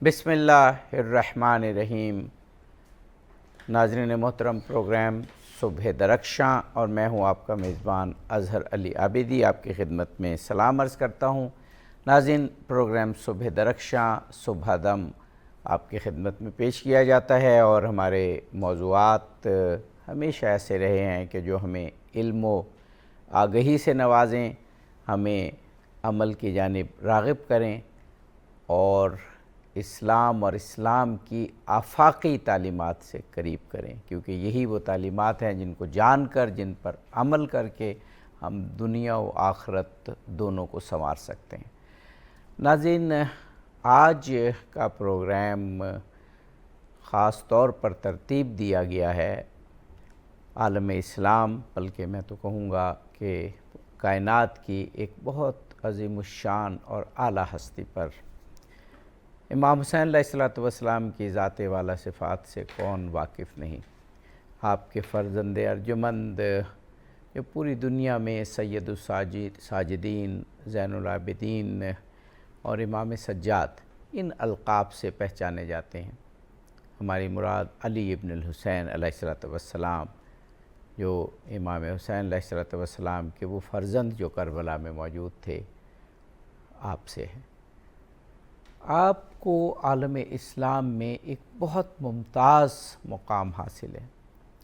بسم اللہ الرحمن الرحیم۔ ناظرین محترم، پروگرام صبح درخشاں اور میں ہوں آپ کا میزبان اظہر علی عابدی آپ کی خدمت میں سلام عرض کرتا ہوں۔ ناظرین، پروگرام صبح درخشاں صبح دم آپ کی خدمت میں پیش کیا جاتا ہے اور ہمارے موضوعات ہمیشہ ایسے رہے ہیں کہ جو ہمیں علم و آگہی سے نوازیں، ہمیں عمل کی جانب راغب کریں اور اسلام اور اسلام کی آفاقی تعلیمات سے قریب کریں، کیونکہ یہی وہ تعلیمات ہیں جن کو جان کر، جن پر عمل کر کے ہم دنیا و آخرت دونوں کو سنوار سکتے ہیں۔ ناظرین، آج کا پروگرام خاص طور پر ترتیب دیا گیا ہے عالم اسلام، بلکہ میں تو کہوں گا کہ کائنات کی ایک بہت عظیم الشان اور اعلیٰ ہستی پر۔ امام حسین علیہ السلام کی ذات والا صفات سے کون واقف نہیں؟ آپ کے فرزند ارجمند جو پوری دنیا میں سید الساجدین، زین العابدین اور امام سجاد ان القاب سے پہچانے جاتے ہیں۔ ہماری مراد علی ابن الحسین علیہ السلام، جو امام حسین علیہ السلام کے وہ فرزند جو کربلا میں موجود تھے، آپ سے ہے۔ آپ کو عالم اسلام میں ایک بہت ممتاز مقام حاصل ہے۔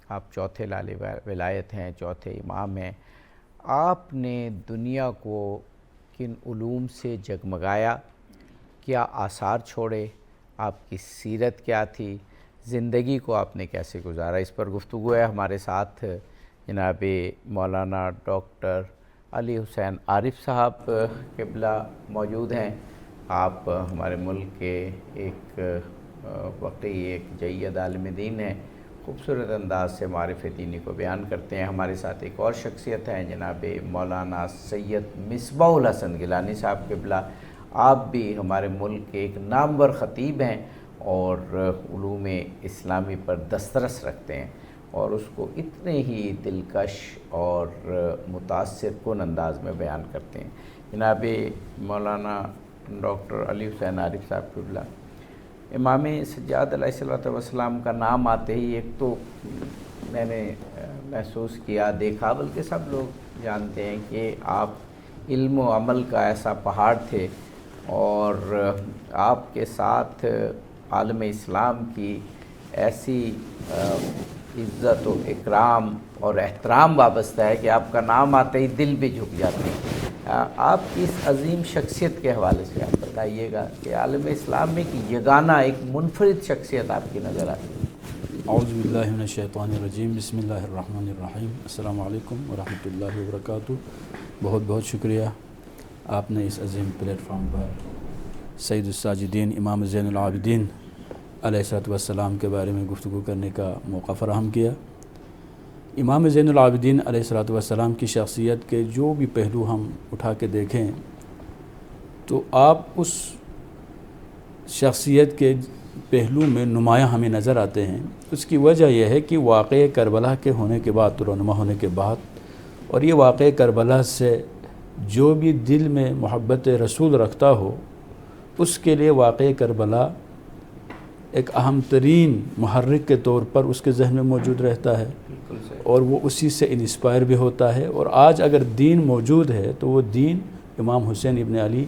آپ چوتھے لال ولایت ہیں، چوتھے امام ہیں۔ آپ نے دنیا کو کن علوم سے جگمگایا، کیا آثار چھوڑے، آپ کی سیرت کیا تھی، زندگی کو آپ نے کیسے گزارا، اس پر گفتگو ہے۔ ہمارے ساتھ جناب مولانا ڈاکٹر علی حسین عارف صاحب قبلہ موجود ہیں۔ آپ ہمارے ملک کے ایک واقعی ایک جید عالم دین ہیں، خوبصورت انداز سے معرفت دینی کو بیان کرتے ہیں۔ ہمارے ساتھ ایک اور شخصیت ہیں جناب مولانا سید مصباح الحسن گیلانی صاحب قبلہ۔ آپ بھی ہمارے ملک کے ایک نامور خطیب ہیں اور علوم اسلامی پر دسترس رکھتے ہیں اور اس کو اتنے ہی دلکش اور متاثر کن انداز میں بیان کرتے ہیں۔ جناب مولانا ڈاکٹر علی حسین عارف صاحب قبلہ، امام سجاد علیہ السلام کا نام آتے ہی ایک تو میں نے محسوس کیا، دیکھا، بلکہ سب لوگ جانتے ہیں کہ آپ علم و عمل کا ایسا پہاڑ تھے اور آپ کے ساتھ عالم اسلام کی ایسی عزت و اکرام اور احترام وابستہ ہے کہ آپ کا نام آتے ہی دل بھی جھک جاتے ہیں۔ آپ کی اس عظیم شخصیت کے حوالے سے آپ بتائیے گا کہ عالم اسلام میں ایک یگانہ، ایک منفرد شخصیت آپ کی نظر آتی ہے۔ اعوذ باللہ من الشیطان الرجیم، بسم اللہ الرحمن الرحیم۔ السلام علیکم ورحمۃ اللہ وبرکاتہ۔ بہت بہت شکریہ، آپ نے اس عظیم پلیٹ فارم پر سید الساجدین امام زین العابدین علیہ السلام کے بارے میں گفتگو کرنے کا موقع فراہم کیا۔ امام زین العابدین علیہ السلام کی شخصیت کے جو بھی پہلو ہم اٹھا کے دیکھیں تو آپ اس شخصیت کے پہلو میں نمایاں ہمیں نظر آتے ہیں۔ اس کی وجہ یہ ہے کہ واقعہ کربلا کے ہونے کے بعد، رونما ہونے کے بعد، اور یہ واقعہ کربلا سے جو بھی دل میں محبت رسول رکھتا ہو اس کے لیے واقعہ کربلا ایک اہم ترین محرک کے طور پر اس کے ذہن میں موجود رہتا ہے اور وہ اسی سے انسپائر بھی ہوتا ہے۔ اور آج اگر دین موجود ہے تو وہ دین امام حسین ابن علی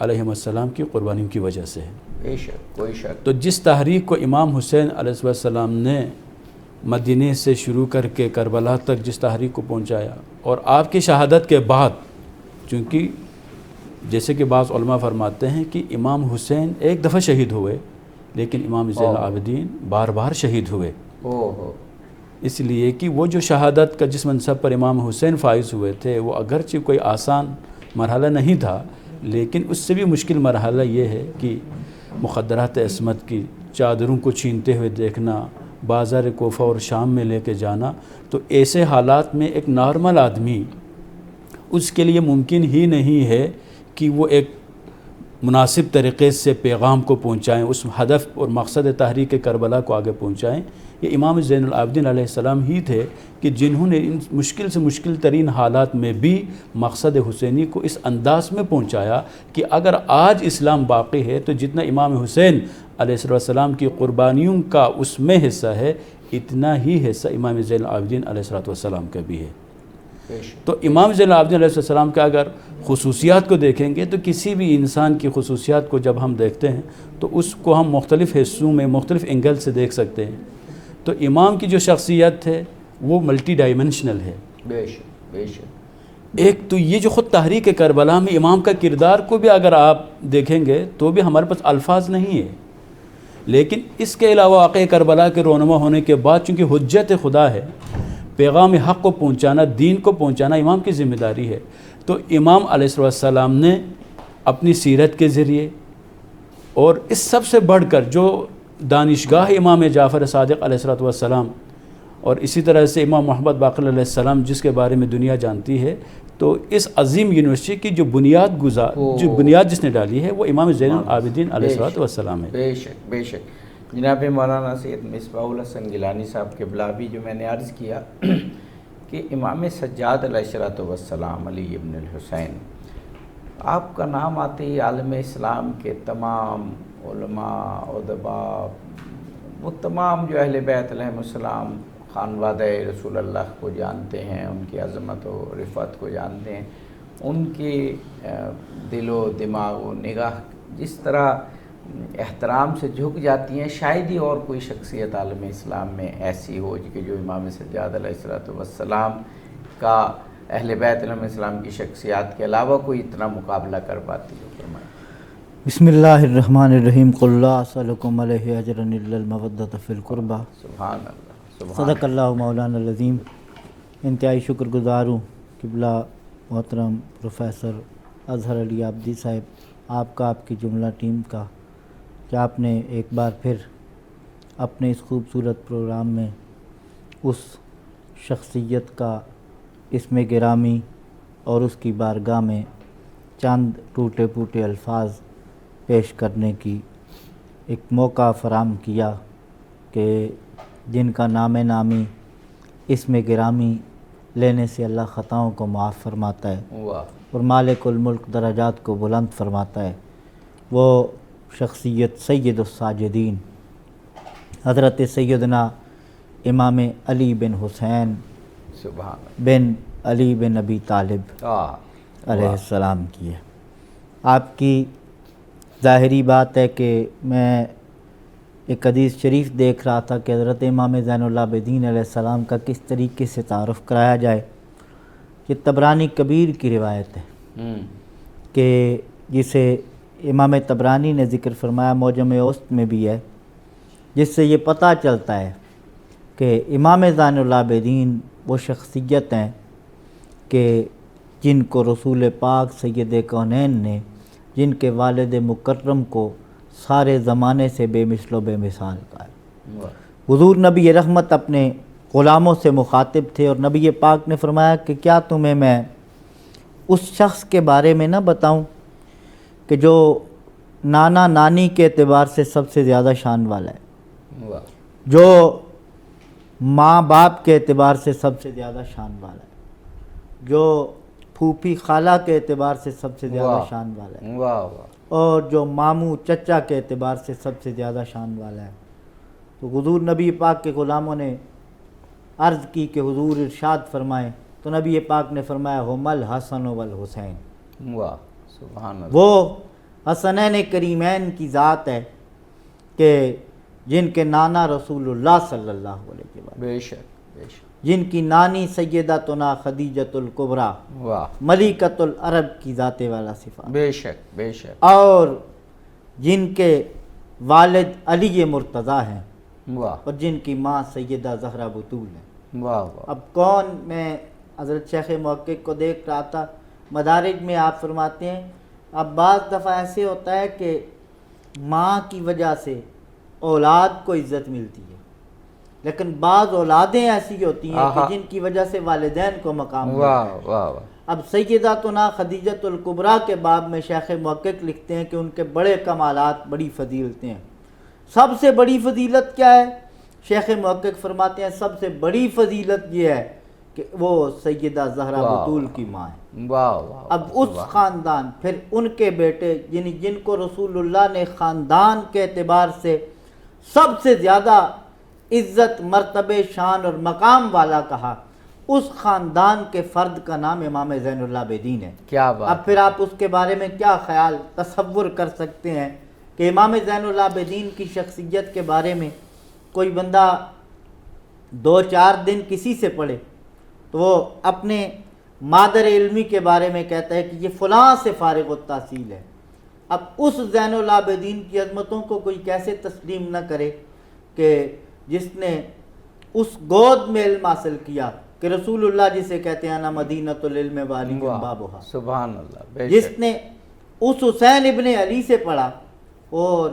علیہ السلام کی قربانیوں کی وجہ سے ہے۔ بے شک، کوئی شک۔ تو جس تحریک کو امام حسین علیہ السلام نے مدینے سے شروع کر کے کربلا تک جس تحریک کو پہنچایا، اور آپ کی شہادت کے بعد، چونکہ جیسے کہ بعض علماء فرماتے ہیں کہ امام حسین ایک دفعہ شہید ہوئے لیکن امام زین العابدین بار بار شہید ہوئے، اس لیے کہ وہ جو شہادت کا جس منصب پر امام حسین فائز ہوئے تھے وہ اگرچہ کوئی آسان مرحلہ نہیں تھا، لیکن اس سے بھی مشکل مرحلہ یہ ہے کہ مخدرات عصمت کی چادروں کو چھینتے ہوئے دیکھنا، بازار کوفہ اور شام میں لے کے جانا۔ تو ایسے حالات میں ایک نارمل آدمی، اس کے لیے ممکن ہی نہیں ہے کہ وہ ایک مناسب طریقے سے پیغام کو پہنچائیں، اس ہدف اور مقصد تحریک کربلا کو آگے پہنچائیں، یہ امام زین العابدین علیہ السلام ہی تھے کہ جنہوں نے ان مشکل سے مشکل ترین حالات میں بھی مقصد حسینی کو اس انداز میں پہنچایا کہ اگر آج اسلام باقی ہے تو جتنا امام حسین علیہ السلام کی قربانیوں کا اس میں حصہ ہے، اتنا ہی حصہ امام زین العابدین علیہ السلام کا بھی ہے۔ تو امام زین العابدین علیہ السلام کا اگر خصوصیات کو دیکھیں گے تو کسی بھی انسان کی خصوصیات کو جب ہم دیکھتے ہیں تو اس کو ہم مختلف حصوں میں مختلف اینگل سے دیکھ سکتے ہیں۔ تو امام کی جو شخصیت ہے وہ ملٹی ڈائمنشنل ہے۔ بے شک بے شک۔ ایک تو یہ جو خود تحریک کربلا میں امام کا کردار کو بھی اگر آپ دیکھیں گے تو بھی ہمارے پاس الفاظ نہیں ہے، لیکن اس کے علاوہ واقعہ کربلا کے رونما ہونے کے بعد چونکہ حجت خدا ہے، پیغام حق کو پہنچانا، دین کو پہنچانا امام کی ذمہ داری ہے، تو امام علیہ السلام نے اپنی سیرت کے ذریعے اور اس سب سے بڑھ کر جو دانشگاہ امام جعفر صادق علیہ السلام اور اسی طرح سے امام محمد باقر علیہ السلام جس کے بارے میں دنیا جانتی ہے، تو اس عظیم یونیورسٹی کی جو بنیاد جس نے ڈالی ہے وہ امام زین العابدین علیہ السلام ہے۔ بے شک بے شک۔ جناب مولانا سید مصباح الحسن گیلانی صاحب کے بلابی جو میں نے عرض کیا کہ امام سجاد علیہ السلام علی ابن الحسین، آپ کا نام آتے ہی عالم اسلام کے تمام علماء ادباء، وہ تمام جو اہل بیت علیہ السلام خانوادہ رسول اللہ کو جانتے ہیں، ان کی عظمت و رفعت کو جانتے ہیں، ان کے دل و دماغ و نگاہ جس طرح احترام سے جھک جاتی ہیں، شاید ہی اور کوئی شخصیت عالم اسلام میں ایسی ہو کہ جو امام سجاد علیہ السلام کا اہل بیت علیہ السلام کی شخصیات کے علاوہ کوئی اتنا مقابلہ کر پاتی ہو۔ فرمائیں۔ بسم اللہ الرحمن الرحیم، قل لا اسألکم علیہ اجرا الا المودۃ فی القربى۔ سبحان اللہ، سبحان صدق اللہ مولانا العظیم۔ انتہائی شکر گزار ہوں قبلہ محترم پروفیسر اظہر علی عابدی صاحب، آپ کا، آپ کی جملہ ٹیم کا، کہ آپ نے ایک بار پھر اپنے اس خوبصورت پروگرام میں اس شخصیت کا اسم گرامی اور اس کی بارگاہ میں چند ٹوٹے پھوٹے الفاظ پیش کرنے کی ایک موقع فراہم کیا کہ جن کا نام نامی اسم گرامی لینے سے اللہ خطاؤں کو معاف فرماتا ہے واہ۔ اور مالک الملک درجات کو بلند فرماتا ہے، وہ شخصیت سید الساجدین حضرت سیدنا امام علی بن حسین سبحان بن علی بن ابی طالب اللہ۔ علیہ السلام کی ہے۔ آپ کی ظاہری بات ہے کہ میں ایک حدیث شریف دیکھ رہا تھا کہ حضرت امام زین العابدین علیہ السلام کا کس طریقے سے تعارف کرایا جائے۔ یہ طبرانی کبیر کی روایت ہے کہ جسے امام طبرانی نے ذکر فرمایا، معجم اوسط میں بھی ہے، جس سے یہ پتہ چلتا ہے کہ امام زین العابدین وہ شخصیت ہیں کہ جن کو رسول پاک سید کونین نے، جن کے والد مکرم کو سارے زمانے سے بے مثل و بے مثال کہا ہے۔ حضور نبی رحمت اپنے غلاموں سے مخاطب تھے اور نبی پاک نے فرمایا کہ کیا تمہیں میں اس شخص کے بارے میں نہ بتاؤں کہ جو نانا نانی کے اعتبار سے سب سے زیادہ شان والا ہے، جو ماں باپ کے اعتبار سے سب سے زیادہ شان والا ہے، جو پھوپھی خالہ کے اعتبار سے سب سے زیادہ شان والا ہے، اور جو ماموں چچا کے اعتبار سے سب سے زیادہ شان والا ہے۔ تو حضور نبی پاک کے غلاموں نے عرض کی کہ حضور ارشاد فرمائیں، تو نبی پاک نے فرمایا ہم الحسن والحسین، سبحان اللہ، وہ حسنین کریمین کی ذات ہے کہ جن کے نانا رسول اللہ صلی اللہ علیہ وسلم، بے شک بے شک، جن کی نانی سیدتنا خدیجۃ الکبریٰ واہ، ملکۃ العرب کی ذات والا صفات، بے شک بے شک، اور جن کے والد علی مرتضیٰ ہیں، واہ اور جن کی ماں سیدہ زہرا بطول ہے۔ واہ واہ، اب کون، میں حضرت شیخ محقق کو دیکھ رہا تھا، مدارج میں آپ فرماتے ہیں اب بعض دفعہ ایسے ہوتا ہے کہ ماں کی وجہ سے اولاد کو عزت ملتی ہے، لیکن بعض اولادیں ایسی ہوتی ہیں کہ جن کی وجہ سے والدین کو مقام ملتا ہے۔ واہ واہ واہ، اب سیداتنا خدیجۃ الکبریٰ کے باب میں شیخ محقق لکھتے ہیں کہ ان کے بڑے کمالات، بڑی فضیلتیں ہیں۔ سب سے بڑی فضیلت کیا ہے؟ شیخ محقق فرماتے ہیں سب سے بڑی فضیلت یہ ہے کہ وہ سیدہ زہرا بطول کی ماں ہے۔ واہ واہ۔ اب اس خاندان، پھر ان کے بیٹے، یعنی جن کو رسول اللہ نے خاندان کے اعتبار سے سب سے زیادہ عزت، مرتبے، شان اور مقام والا کہا، اس خاندان کے فرد کا نام امام زین العابدین ہے۔ کیا بات۔ اب پھر آپ اس کے بارے میں کیا خیال تصور کر سکتے ہیں کہ امام زین العابدین کی شخصیت کے بارے میں کوئی بندہ 2-4 دن کسی سے پڑھے تو وہ اپنے مادر علمی کے بارے میں کہتا ہے کہ یہ فلاں سے فارغ التحصیل ہے۔ اب اس زین العابدین کی عظمتوں کو کوئی کیسے تسلیم نہ کرے کہ جس نے اس گود میں علم حاصل کیا کہ رسول اللہ جسے کہتے ہیں انا مدینۃ العلم والی بابھا، سبحان اللہ، بے جس شک۔ نے اس حسین ابن علی سے پڑھا، اور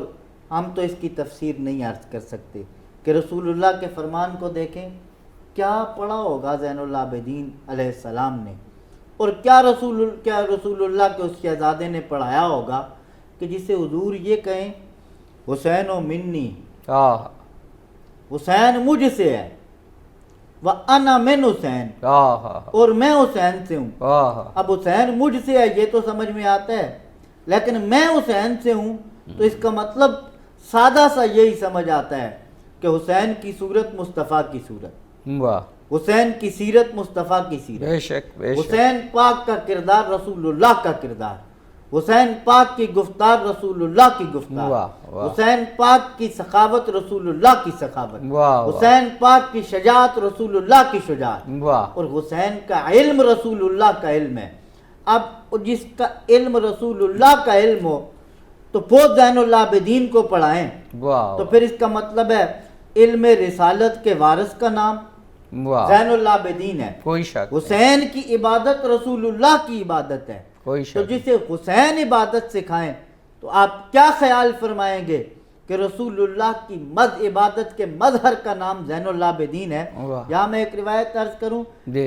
ہم تو اس کی تفسیر نہیں عرض کر سکتے کہ رسول اللہ کے فرمان کو دیکھیں، کیا پڑھا ہوگا زین العابدین علیہ السلام نے، اور کیا رسول اللہ کے اس شہزادے نے پڑھایا ہوگا کہ جسے حضور یہ کہیں حسین و منی، حسین مجھ سے ہے، وَأَنَا مِنْ حسین، اور میں حسین سے ہوں۔ اب حسین مجھ سے ہے یہ تو سمجھ میں آتا ہے، لیکن میں حسین سے ہوں تو اس کا مطلب سادہ سا یہی سمجھ آتا ہے کہ حسین کی صورت مصطفیٰ کی صورت، واہ، حسین کی سیرت مصطفیٰ کی سیرت، بے شک بے شک۔ حسین پاک کا کردار رسول اللہ کا کردار، حسین پاک کی گفتار رسول اللہ کی گفتار، واہ واہ، حسین پاک کی سخاوت رسول اللہ کی سخاوت، واہ واہ، حسین پاک کی شجاعت رسول اللہ کی شجاعت، واہ، اور حسین کا علم رسول اللہ کا علم ہے۔ اب جس کا علم رسول اللہ کا علم ہو تو وہ زین العابدین کو پڑھائیں واہ، تو پھر اس کا مطلب ہے علم رسالت کے وارث کا نام واہ، زین العابدین ہے۔ کوئی شک نہیں، حسین کی عبادت رسول اللہ کی عبادت ہے، کوئی تو شک نہیں۔ جسے حسین عبادت سکھائیں تو آپ کیا خیال فرمائیں گے کہ رسول اللہ کی عبادت کے مظہر کا نام زین العابدین ہے۔ واہ، یہاں میں ایک روایت عرض کروں، جی،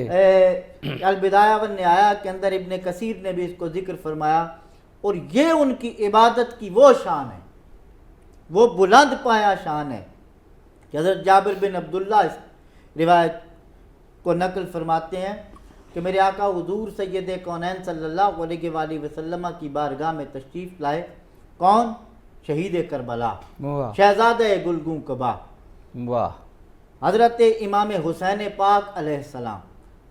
البدایہ والنہایہ کے اندر ابن کثیر نے بھی اس کو ذکر فرمایا، اور یہ ان کی عبادت کی وہ شان ہے، وہ بلند پایا شان ہے کہ حضرت جابر بن عبداللہ اس روایت کو نقل فرماتے ہیں کہ میرے آقا حضور سید کونین صلی اللہ علیہ وآلہ وسلم کی بارگاہ میں تشریف لائے۔ کون؟ شہید کربلا، واہ شہزادہ گلگوں کبا، واہ، حضرت امام حسین پاک علیہ السلام۔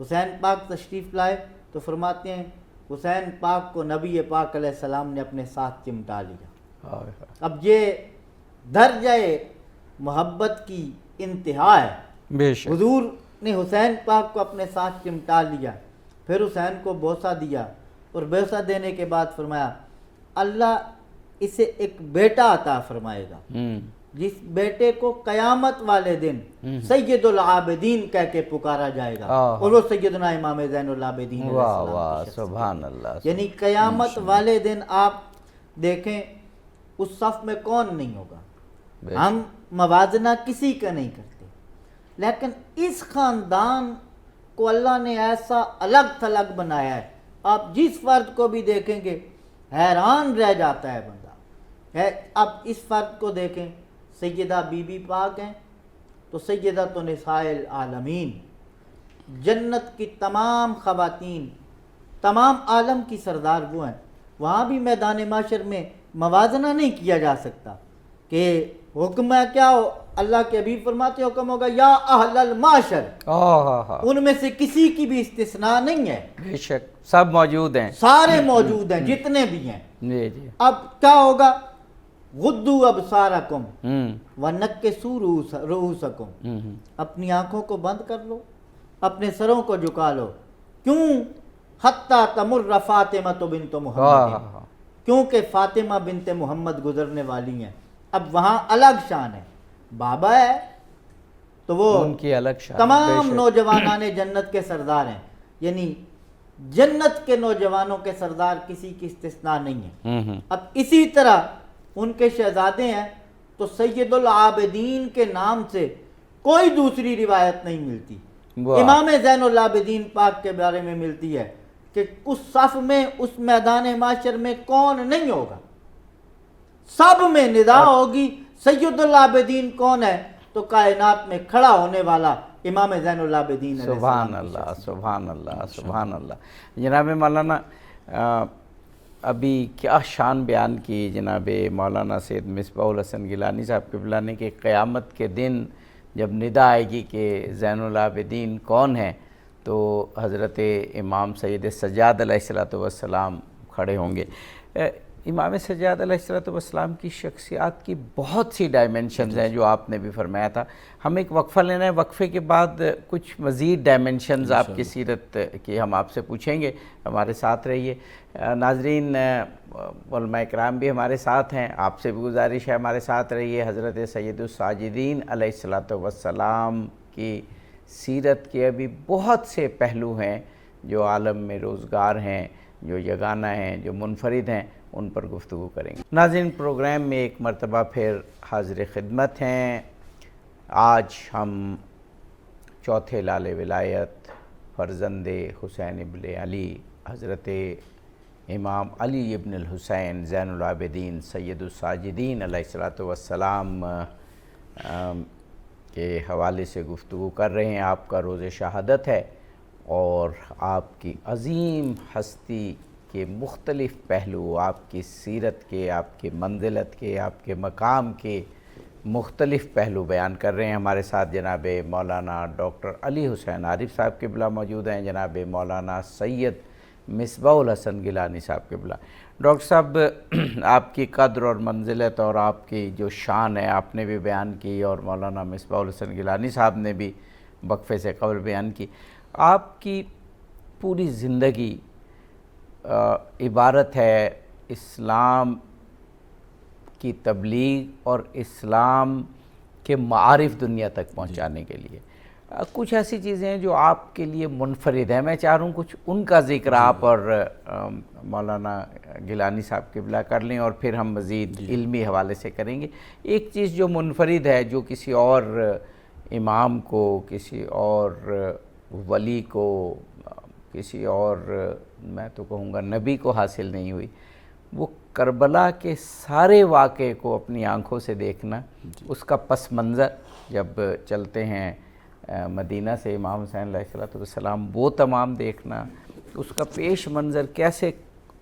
حسین پاک تشریف لائے تو فرماتے ہیں حسین پاک کو نبی پاک علیہ السلام نے اپنے ساتھ چمٹا لیا۔ اب یہ درجہ محبت کی انتہا ہے۔ بے شک، حضور نے حسین پاک کو اپنے ساتھ چمٹا لیا، پھر حسین کو بوسہ دیا، اور بوسہ دینے کے بعد فرمایا اللہ اسے ایک بیٹا عطا فرمائے گا جس بیٹے کو قیامت والے دن سید العابدین کہہ کے پکارا جائے گا، اور وہ سیدنا امام زین العابدین علیہ واہ السلام واہ، کی شخصیت ہے۔ سبحان اللہ، یعنی قیامت والے دن آپ دیکھیں اس صف میں کون نہیں ہوگا۔ بے ہم موازنہ کسی کا نہیں کرتے، لیکن اس خاندان کو اللہ نے ایسا الگ تھلگ بنایا ہے، آپ جس فرد کو بھی دیکھیں گے حیران رہ جاتا ہے بندہ۔ اب اس فرد کو دیکھیں، سیدہ بی بی پاک ہیں تو سیدہ تو نساء العالمین، جنت کی تمام خواتین، تمام عالم کی سردار وہ ہیں۔ وہاں بھی میدان معاشر میں موازنہ نہیں کیا جا سکتا کہ حکم ہے کیا ہو، اللہ کے حبیب فرماتے حکم ہوگا یا اہل المعاشر، ان میں سے کسی کی بھی استثناء نہیں ہے، بے شک سب موجود ہیں، سارے موجود ہیں جتنے بھی ہیں۔ جی جی، اب کیا ہوگا؟ غدو ابصارکم ونکسوا رؤوسکم، اپنی آنکھوں کو بند کر لو، اپنے سروں کو جھکا لو۔ کیوں؟ حتی تمر فاطمہ بنت محمد، کیونکہ فاطمہ بنت محمد گزرنے والی ہیں۔ اب وہاں الگ شان ہے، بابا ہے تو وہ ان کی الگ شان، تمام نوجوانان جنت کے سردار ہیں، یعنی جنت کے نوجوانوں کے سردار کسی کی استثناء نہیں ہے۔ اب اسی طرح ان کے شہزادے ہیں تو سید العابدین کے نام سے کوئی دوسری روایت نہیں ملتی۔ امام زین العابدین پاک کے بارے میں ملتی ہے کہ اس صف میں اس میدان معاشر میں کون نہیں ہوگا، سب میں ندا ہوگی سید العابدین کون ہے، تو کائنات میں کھڑا ہونے والا امام زین العابدین علیہ السلام۔ سبحان اللہ، سبحان اللہ، سبحان اللہ۔ جناب مولانا ابھی کیا شان بیان کی جناب مولانا سید مصباح الحسن گیلانی صاحب قبلہ نے کہ قیامت کے دن جب ندا آئے گی کہ زین العابدین کون ہیں تو حضرت امام سید سجاد علیہ السلام کھڑے ہوں گے۔ امام سجاد علیہ السلام کی شخصیات کی بہت سی ڈائمنشنز ہیں جو آپ نے بھی فرمایا تھا۔ ہم ایک وقفہ لینا ہے، وقفے کے بعد کچھ مزید ڈائمنشنز آپ کی سیرت کی ہم آپ سے پوچھیں گے، ہمارے ساتھ رہیے۔ ناظرین علماء اکرام بھی ہمارے ساتھ ہیں، آپ سے بھی گزارش ہے ہمارے ساتھ رہیے۔ حضرت سید الساجدین علیہ السلام کی سیرت کے ابھی بہت سے پہلو ہیں جو عالم میں روزگار ہیں، جو یگانہ ہیں، جو منفرد ہیں، ان پر گفتگو کریں گے۔ ناظرین پروگرام میں ایک مرتبہ پھر حاضر خدمت ہیں۔ آج ہم چوتھے لال ولایت فرزند حسین ابن علی حضرت امام علی ابن الحسین زین العابدین سید الساجدین علیہ السلام کے حوالے سے گفتگو کر رہے ہیں۔ آپ کا روز شہادت ہے اور آپ کی عظیم ہستی کے مختلف پہلو، آپ کی سیرت کے، آپ کی منزلت کے، آپ کے مقام کے مختلف پہلو بیان کر رہے ہیں۔ ہمارے ساتھ جناب مولانا ڈاکٹر علی حسین عارف صاحب قبلہ موجود ہیں، جناب مولانا سید مصباح الحسن گیلانی صاحب قبلہ۔ ڈاکٹر صاحب، آپ کی قدر اور منزلت اور آپ کی جو شان ہے آپ نے بھی بیان کی، اور مولانا مصباح الحسن گیلانی صاحب نے بھی وقفے سے قبل بیان کی۔ آپ کی پوری زندگی عبارت ہے اسلام کی تبلیغ اور اسلام کے معارف دنیا تک پہنچانے کے لیے۔ کچھ ایسی چیزیں ہیں جو آپ کے لیے منفرد ہیں، میں چاہ رہا ہوں کچھ ان کا ذکر آپ اور مولانا گیلانی صاحب قبلہ کر لیں، اور پھر ہم مزید علمی حوالے سے کریں گے۔ ایک چیز جو منفرد ہے، جو کسی اور امام کو، کسی اور ولی کو، کسی اور میں تو کہوں گا نبی کو حاصل نہیں ہوئی، وہ کربلا کے سارے واقعے کو اپنی آنکھوں سے دیکھنا، اس کا پس منظر جب چلتے ہیں مدینہ سے امام حسین علیہ السلام، وہ تمام دیکھنا، اس کا پیش منظر کیسے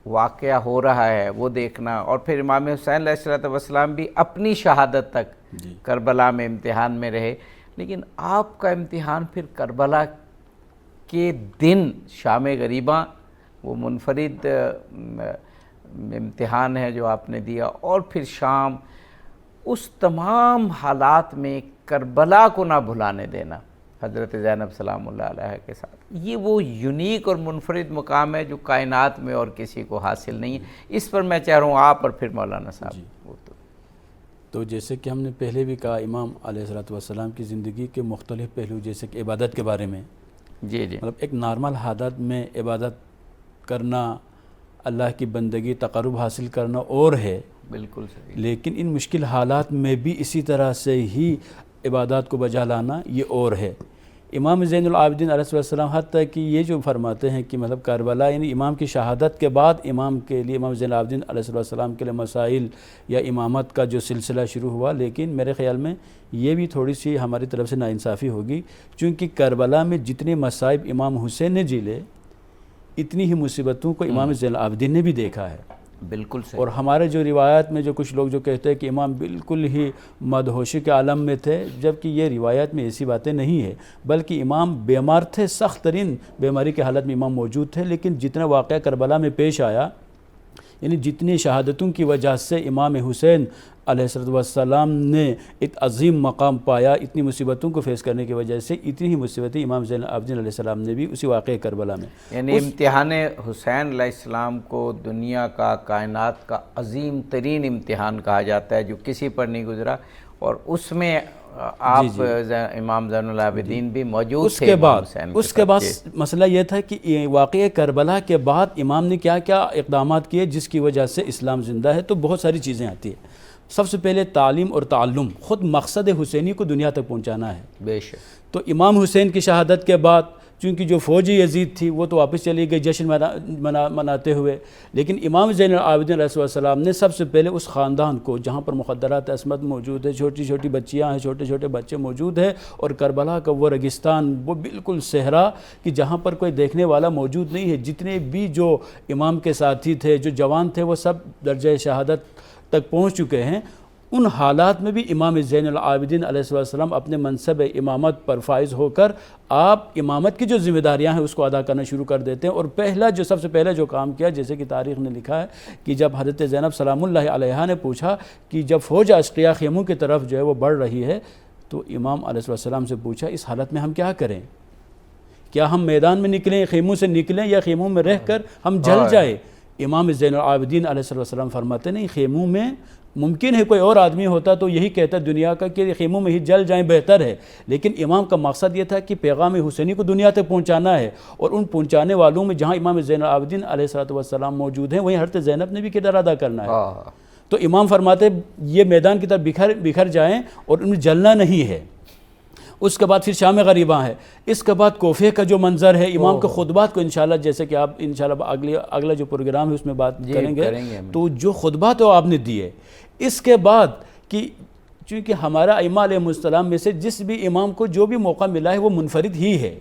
واقعہ ہو رہا ہے وہ دیکھنا، اور پھر امام حسین علیہ السلام بھی اپنی شہادت تک کربلا میں امتحان میں رہے، لیکن آپ کا امتحان پھر کربلا کے دن شام غریباں وہ منفرد امتحان ہے جو آپ نے دیا، اور پھر شام اس تمام حالات میں کربلا کو نہ بھلانے دینا حضرت زینب سلام اللہ علیہ کے ساتھ، یہ وہ یونیک اور منفرد مقام ہے جو کائنات میں اور کسی کو حاصل نہیں ہے۔ اس پر میں چاہ رہا ہوں آپ اور پھر مولانا صاحب۔ تو جیسے کہ ہم نے پہلے بھی کہا، امام علیہ السلام کی زندگی کے مختلف پہلو، جیسے کہ عبادت کے بارے میں، جی مطلب ایک نارمل حالات میں عبادت کرنا، اللہ کی بندگی، تقرب حاصل کرنا اور ہے، بالکل صحیح، لیکن ان مشکل حالات میں بھی اسی طرح سے ہی عبادات کو بجا لانا یہ اور ہے۔ امام زین العابدین علیہ السلام حتیٰ کہ یہ جو فرماتے ہیں کہ مطلب کربلا یعنی امام کی شہادت کے بعد امام کے لیے، امام زین العابدین علیہ السلام کے لیے مسائل یا امامت کا جو سلسلہ شروع ہوا، لیکن میرے خیال میں یہ بھی تھوڑی سی ہماری طرف سے ناانصافی ہوگی، چونکہ کربلا میں جتنے مصائب امام حسین نے جھیلے، اتنی ہی مصیبتوں کو امام زین العابدین نے بھی دیکھا ہے۔ بالکل صحیح۔ اور ہمارے جو روایات میں جو کچھ لوگ جو کہتے ہیں کہ امام بالکل ہی مدہوشی کے عالم میں تھے، جبکہ یہ روایات میں ایسی باتیں نہیں ہے، بلکہ امام بیمار تھے، سخت ترین بیماری کی حالت میں امام موجود تھے، لیکن جتنا واقعہ کربلا میں پیش آیا، یعنی جتنی شہادتوں کی وجہ سے امام حسین علیہ السلام نے ایک عظیم مقام پایا، اتنی مصیبتوں کو فیس کرنے کی وجہ سے اتنی ہی مصیبتیں امام زین العابدین علیہ السلام نے بھی اسی واقعہ کربلا میں، یعنی امتحان حسین علیہ السلام کو دنیا کا، کائنات کا عظیم ترین امتحان کہا جاتا ہے جو کسی پر نہیں گزرا، اور اس میں آپ امام زین العابدین بھی موجود تھے۔ اس کے بعد مسئلہ یہ تھا کہ واقعہ کربلا کے بعد امام نے کیا کیا اقدامات کیے جس کی وجہ سے اسلام زندہ ہے، تو بہت ساری چیزیں آتی ہیں۔ سب سے پہلے تعلیم اور تعلم، خود مقصد حسینی کو دنیا تک پہنچانا ہے۔ بے شک۔ تو امام حسین کی شہادت کے بعد چونکہ جو فوج یزید تھی وہ تو واپس چلی گئی جشن مناتے ہوئے، لیکن امام زین العابدین علیہ السلام نے سب سے پہلے اس خاندان کو جہاں پر مخدرات عصمت موجود ہے، چھوٹی چھوٹی بچیاں ہیں، چھوٹے چھوٹے بچے موجود ہیں، اور کربلا کا وہ ریگستان، وہ بالکل صحرا کہ جہاں پر کوئی دیکھنے والا موجود نہیں ہے، جتنے بھی جو امام کے ساتھی تھے، جو جوان تھے، وہ سب درجہ شہادت تک پہنچ چکے ہیں۔ ان حالات میں بھی امام زین العابدین علیہ السلام اپنے منصب امامت پر فائز ہو کر آپ امامت کی جو ذمہ داریاں ہیں اس کو ادا کرنا شروع کر دیتے ہیں، اور سب سے پہلے جو کام کیا، جیسے کہ تاریخ نے لکھا ہے کہ جب حضرت زینب سلام اللہ علیہا نے پوچھا کہ جب فوج اشقیاء خیموں کی طرف جو ہے وہ بڑھ رہی ہے، تو امام علیہ السلام سے پوچھا اس حالت میں ہم کیا کریں؟ کیا ہم میدان میں نکلیں، خیموں سے نکلیں، یا خیموں میں رہ کر ہم جل جائیں؟ امام زین العابدین علیہ السلام فرماتے نہیں، خیموں میں ممکن ہے کوئی اور آدمی ہوتا تو یہی کہتا دنیا کا کہ خیموں میں ہی جل جائیں بہتر ہے، لیکن امام کا مقصد یہ تھا کہ پیغام حسینی کو دنیا تک پہنچانا ہے، اور ان پہنچانے والوں میں جہاں امام زین العابدین علیہ السلام موجود ہیں وہیں حضرت زینب نے بھی کردار ادا کرنا ہے۔ تو امام فرماتے یہ میدان کی طرف بکھر جائیں اور ان میں جلنا نہیں ہے۔ اس کے بعد پھر شام غریباں ہے، اس کے بعد کوفے کا جو منظر ہے، امام کے خطبات کو انشاءاللہ جیسے کہ آپ انشاءاللہ اگلا جو پروگرام ہے اس میں بات کریں گے، تو جو خطبات آپ نے دیے، اس کے بعد کہ چونکہ ہمارا ائمہ علیہ السلام میں سے جس بھی امام کو جو بھی موقع ملا ہے وہ منفرد ہی ہے،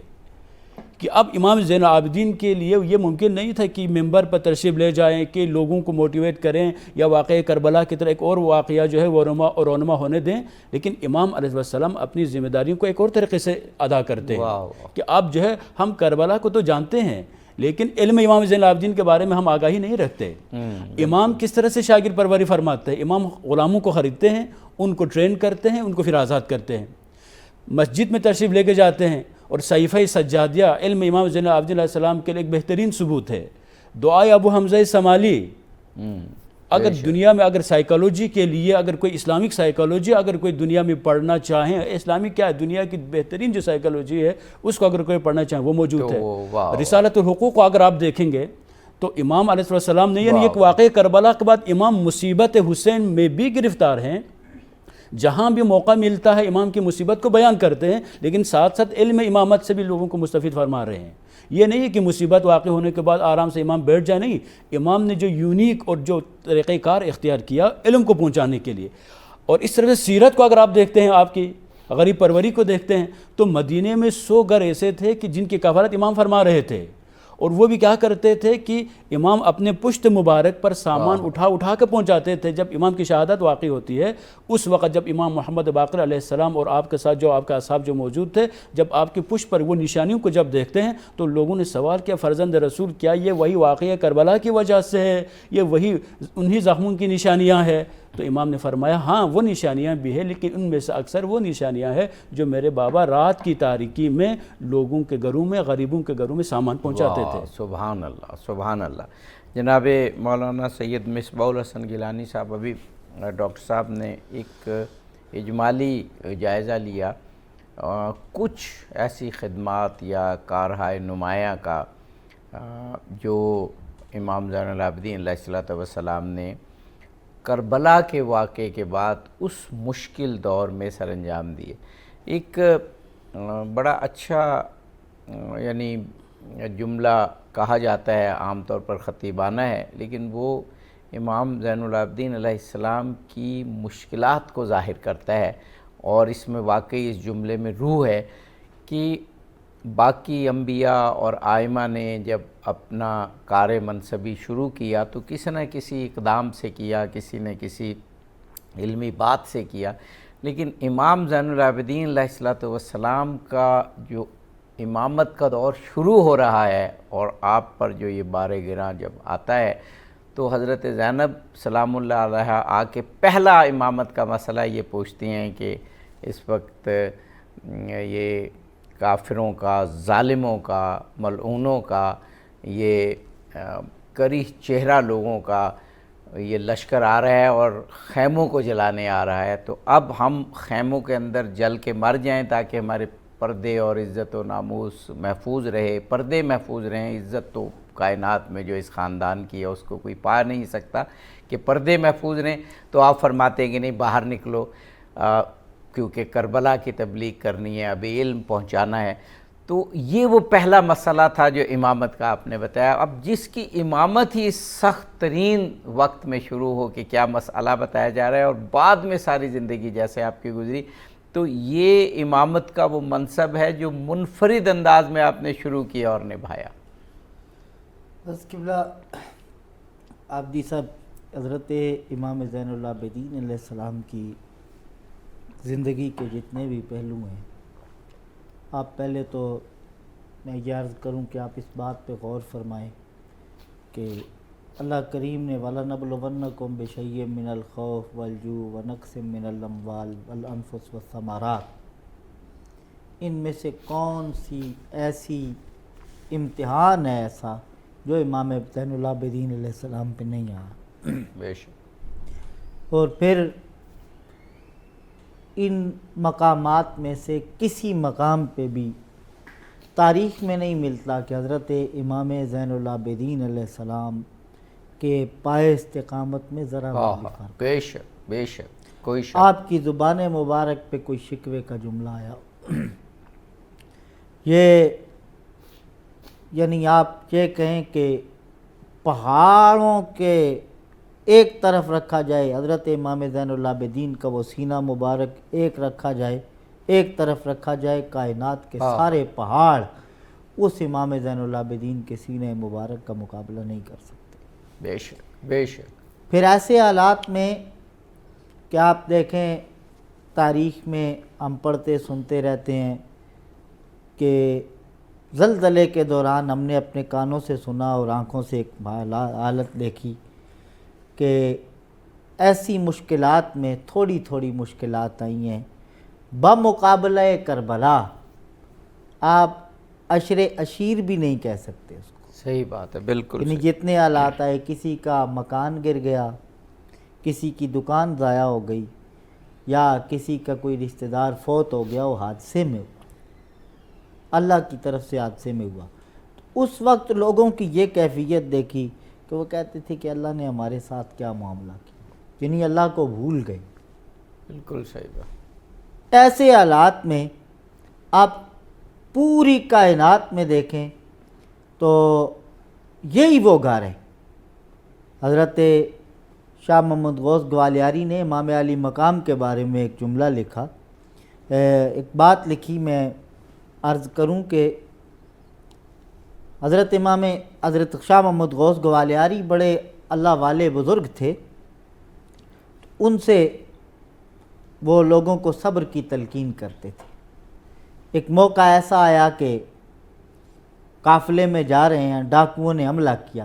کہ اب امام زین العابدین کے لیے یہ ممکن نہیں تھا کہ ممبر پر تشریف لے جائیں کہ لوگوں کو موٹیویٹ کریں یا واقعہ کربلا کی طرح ایک اور واقعہ جو ہے وہ رونما ہونے دیں، لیکن امام علیہ السلام اپنی ذمہ داریوں کو ایک اور طریقے سے ادا کرتے ہیں کہ اب جو ہے ہم کربلا کو تو جانتے ہیں لیکن علم امام زین العابدین کے بارے میں ہم آگاہی نہیں رکھتے۔ امام کس طرح سے شاگرد پروری فرماتے ہیں؟ امام غلاموں کو خریدتے ہیں، ان کو ٹرین کرتے ہیں، ان کو پھر آزاد کرتے ہیں، مسجد میں تشریف لے کے جاتے ہیں، اور صحیفہ سجادیہ علم امام زین العابدین علیہ السلام کے لیے ایک بہترین ثبوت ہے۔ دعائے ابو حمزہ سمالی، اگر دنیا میں اگر سائیکالوجی کے لیے اگر کوئی اسلامک سائیکالوجی اگر کوئی دنیا میں پڑھنا چاہیں، اسلامک کیا ہے، دنیا کی بہترین جو سائیکالوجی ہے اس کو اگر کوئی پڑھنا چاہیں وہ موجود ہے۔ رسالۃ الحقوق کو اگر آپ دیکھیں گے تو امام علیہ السلام نے یعنی ایک واقعہ کربلا کے بعد امام مصیبت حسین میں بھی گرفتار ہیں، جہاں بھی موقع ملتا ہے امام کی مصیبت کو بیان کرتے ہیں، لیکن ساتھ ساتھ علم امامت سے بھی لوگوں کو مستفید فرما رہے ہیں۔ یہ نہیں ہے کہ مصیبت واقع ہونے کے بعد آرام سے امام بیٹھ جائے، نہیں، امام نے جو یونیک اور جو طریقہ کار اختیار کیا علم کو پہنچانے کے لیے۔ اور اس طرح سے سیرت کو اگر آپ دیکھتے ہیں، آپ کی غریب پروری کو دیکھتے ہیں، تو مدینے میں 100 گھر ایسے تھے کہ جن کی کفالت امام فرما رہے تھے، اور وہ بھی کیا کرتے تھے کہ امام اپنے پشت مبارک پر سامان اٹھا کے پہنچاتے تھے۔ جب امام کی شہادت واقع ہوتی ہے اس وقت جب امام محمد باقر علیہ السلام اور آپ کے ساتھ جو آپ کے اصحاب جو موجود تھے، جب آپ کی پشت پر وہ نشانیوں کو جب دیکھتے ہیں تو لوگوں نے سوال کیا، فرزند رسول کیا یہ وہی واقعہ کربلا کی وجہ سے ہے، یہ وہی انہی زخموں کی نشانیاں ہیں؟ تو امام نے فرمایا ہاں وہ نشانیاں بھی ہیں، لیکن ان میں سے اکثر وہ نشانیاں ہیں جو میرے بابا رات کی تاریکی میں لوگوں کے گھروں میں، غریبوں کے گھروں میں سامان پہنچاتے تھے۔ سبحان اللہ، سبحان اللہ۔ جناب مولانا سید مصباح الحسن گیلانی صاحب، ابھی ڈاکٹر صاحب نے ایک اجمالی جائزہ لیا، کچھ ایسی خدمات یا کارہائے نمایاں کا جو امام زین العابدین علیہ السلام نے کربلا کے واقعے کے بعد اس مشکل دور میں سر انجام دیے۔ ایک بڑا اچھا یعنی جملہ کہا جاتا ہے، عام طور پر خطیبانہ ہے، لیکن وہ امام زین العابدین علیہ السلام کی مشکلات کو ظاہر کرتا ہے، اور اس میں واقعی اس جملے میں روح ہے کہ باقی انبیاء اور ائمہ نے جب اپنا کار منصبی شروع کیا تو کسی نہ کسی اقدام سے کیا، کسی نے کسی علمی بات سے کیا، لیکن امام زین العابدین علیہ السلام کا جو امامت کا دور شروع ہو رہا ہے اور آپ پر جو یہ بار گراں جب آتا ہے تو حضرت زینب سلام اللہ علیہا آ کے پہلا امامت کا مسئلہ یہ پوچھتی ہیں کہ اس وقت یہ کافروں کا، ظالموں کا، ملعونوں کا، یہ کریہ چہرہ لوگوں کا یہ لشکر آ رہا ہے اور خیموں کو جلانے آ رہا ہے، تو اب ہم خیموں کے اندر جل کے مر جائیں تاکہ ہمارے پردے اور عزت و ناموس محفوظ رہے، پردے محفوظ رہیں، عزت تو کائنات میں جو اس خاندان کی ہے اس کو کوئی پا نہیں سکتا کہ پردے محفوظ رہیں۔ تو آپ فرماتے ہیں کہ نہیں، باہر نکلو، کیونکہ کربلا کی تبلیغ کرنی ہے، ابھی علم پہنچانا ہے۔ تو یہ وہ پہلا مسئلہ تھا جو امامت کا آپ نے بتایا. اب جس کی امامت ہی سخت ترین وقت میں شروع ہو کہ کیا مسئلہ بتایا جا رہا ہے اور بعد میں ساری زندگی جیسے آپ کی گزری, تو یہ امامت کا وہ منصب ہے جو منفرد انداز میں آپ نے شروع کیا اور نبھایا. بس قبلہ آپ جی صاحب, حضرت امام زین العابدین علیہ السلام کی زندگی کے جتنے بھی پہلو ہیں, آپ پہلے تو میں یہ عرض کروں کہ آپ اس بات پہ غور فرمائیں کہ اللہ کریم نے وَلَنَبْلُوَنَّكُمْ بِشَيْءٍ مِّنَ الْخَوْفِ وَالْجُوعِ وَنَقْصٍ مِّنَ الْأَمْوَالِ وَالْأَنفُسِ وَالثَّمَرَاتِ, ان میں سے کون سی ایسی امتحان ہے ایسا جو امام زین العابدین علیہ السلام پہ نہیں آیا. بے شک. اور پھر ان مقامات میں سے کسی مقام پہ بھی تاریخ میں نہیں ملتا کہ حضرت امام زین العابدین علیہ السلام کے پائے استقامت میں ذرا بھی فرق. بے شک بے شک, کوئی شک. آپ کی زبان مبارک پہ کوئی شکوے کا جملہ آیا یہ یعنی آپ یہ کہیں کہ پہاڑوں کے ایک طرف رکھا جائے, حضرت امام زین العابدین کا وہ سینہ مبارک ایک رکھا جائے, ایک طرف رکھا جائے کائنات کے سارے پہاڑ اس امام زین العابدین کے سینہ مبارک کا مقابلہ نہیں کر سکتے. بے شک بے شک. پھر ایسے حالات میں کہ آپ دیکھیں تاریخ میں ہم پڑھتے سنتے رہتے ہیں کہ زلزلے کے دوران ہم نے اپنے کانوں سے سنا اور آنکھوں سے ایک حالت دیکھی کہ ایسی مشکلات میں تھوڑی تھوڑی مشکلات آئی ہیں بمقابلہ کربلا آپ عشر عشیر بھی نہیں کہہ سکتے اس کو. صحیح بات ہے, بالکل. یعنی جتنے حالات آئے, کسی کا مکان گر گیا, کسی کی دکان ضائع ہو گئی, یا کسی کا کوئی رشتہ دار فوت ہو گیا, وہ حادثے میں ہوا, اللہ کی طرف سے حادثے میں ہوا. تو اس وقت لوگوں کی یہ کیفیت دیکھی کہ وہ کہتے تھے کہ اللہ نے ہمارے ساتھ کیا معاملہ کیا, یعنی اللہ کو بھول گئے. بالکل صحیح بات. ایسے حالات میں آپ پوری کائنات میں دیکھیں تو یہی وہ گھر ہے. حضرت شاہ محمد غوث گوالیاری نے امام علی مقام کے بارے میں ایک جملہ لکھا, ایک بات لکھی, میں عرض کروں کہ حضرت شاہ محمد غوث گوالیاری بڑے اللہ والے بزرگ تھے. ان سے وہ لوگوں کو صبر کی تلقین کرتے تھے. ایک موقع ایسا آیا کہ قافلے میں جا رہے ہیں, ڈاکوؤں نے حملہ کیا.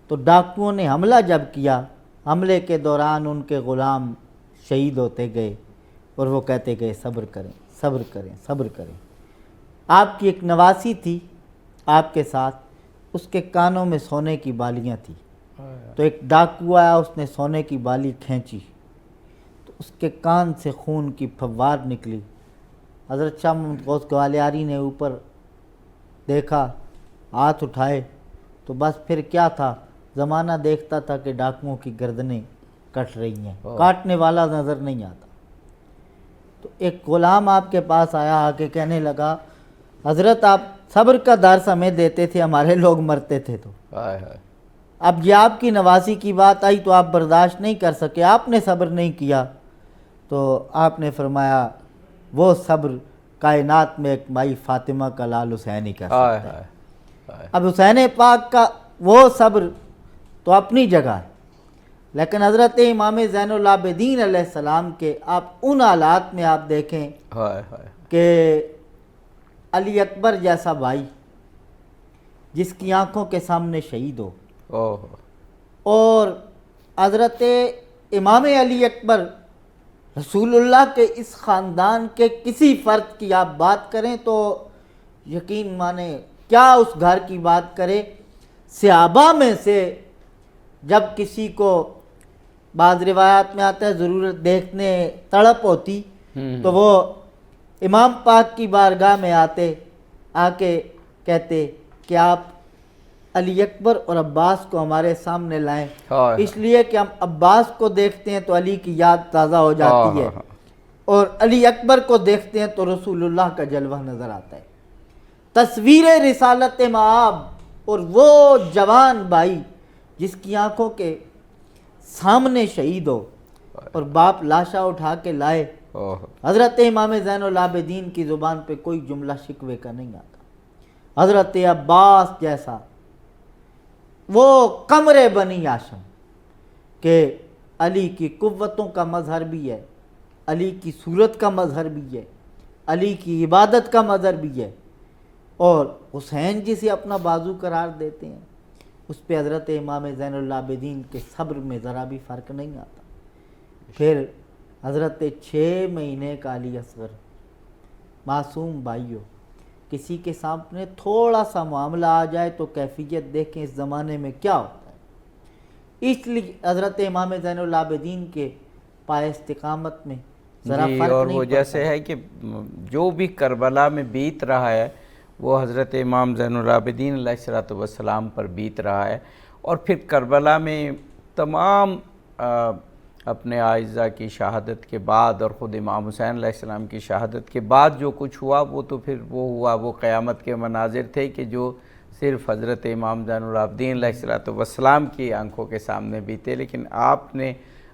تو ڈاکوؤں نے حملہ جب کیا, حملے کے دوران ان کے غلام شہید ہوتے گئے اور وہ کہتے گئے صبر کریں صبر کریں صبر کریں. آپ کی ایک نواسی تھی آپ کے ساتھ, اس کے کانوں میں سونے کی بالیاں تھیں. تو ایک ڈاکو آیا, اس نے سونے کی بالی کھینچی تو اس کے کان سے خون کی پھوار نکلی. حضرت شاہ محمد غوث گوالیاری نے اوپر دیکھا, ہاتھ اٹھائے تو بس پھر کیا تھا, زمانہ دیکھتا تھا کہ ڈاکوؤں کی گردنیں کٹ رہی ہیں, کاٹنے والا نظر نہیں آتا. تو ایک غلام آپ کے پاس آیا, آ کے کہنے لگا حضرت آپ صبر کا درس ہمیں دیتے تھے, ہمارے لوگ مرتے تھے. تو اب یہ آپ کی نوازی کی بات آئی تو آپ برداشت نہیں کر سکے, آپ نے صبر نہیں کیا. تو آپ نے فرمایا وہ صبر کائنات میں ایک مائی فاطمہ کا لال حسین ہی کر سکتا ہے. اب حسین پاک کا وہ صبر تو اپنی جگہ ہے, لیکن حضرت امام زین العابدین علیہ السلام کے آپ ان حالات میں آپ دیکھیں کہ علی اکبر جیسا بھائی جس کی آنکھوں کے سامنے شہید ہو, اور حضرت امام علی اکبر رسول اللہ کے اس خاندان کے کسی فرد کی آپ بات کریں تو یقین مانے کیا اس گھر کی بات کرے. صحابہ میں سے جب کسی کو بعض روایات میں آتا ہے ضرورت دیکھنے تڑپ ہوتی تو وہ امام پاک کی بارگاہ میں آتے, آ کے کہتے کہ آپ علی اکبر اور عباس کو ہمارے سامنے لائیں, اس لیے کہ ہم عباس کو دیکھتے ہیں تو علی کی یاد تازہ ہو جاتی ہے, اور علی اکبر کو دیکھتے ہیں تو رسول اللہ کا جلوہ نظر آتا ہے. تصویر رسالت مآب، اور وہ جوان بھائی جس کی آنکھوں کے سامنے شہید ہو اور باپ لاشا اٹھا کے لائے، حضرت امام زین العابدین کی زبان پہ کوئی جملہ شکوے کا نہیں آتا۔ حضرت عباس جیسا وہ قمر بنی ہاشم کہ علی کی قوتوں کا مظہر بھی ہے، علی کی صورت کا مظہر بھی ہے، علی کی عبادت کا مظہر بھی ہے، اور حسین جسے اپنا بازو قرار دیتے ہیں اس پہ حضرت امام زین العابدین کے صبر میں ذرا بھی فرق نہیں آتا۔ پھر حضرت 6 مہینے کا علی اصغر، معصوم بھائیو، کسی کے سامنے تھوڑا سا معاملہ آ جائے تو کیفیت دیکھیں اس زمانے میں کیا ہوتا ہے۔ اس لیے حضرت امام زین العابدین کے پائے استقامت میں ذرا جی، فرق اور نہیں وہ پڑتا۔ جیسے ہے کہ جو بھی کربلا میں بیت رہا ہے وہ حضرت امام زین العابدین علیہ السلام پر بیت رہا ہے، اور پھر کربلا میں تمام اپنے اعزاء کی شہادت کے بعد اور خود امام حسین علیہ السلام کی شہادت کے بعد جو کچھ ہوا وہ تو پھر وہ ہوا، وہ قیامت کے مناظر تھے کہ جو صرف حضرت امام زین العابدین علیہ السلام کی آنکھوں کے سامنے بیتے، لیکن آپ نے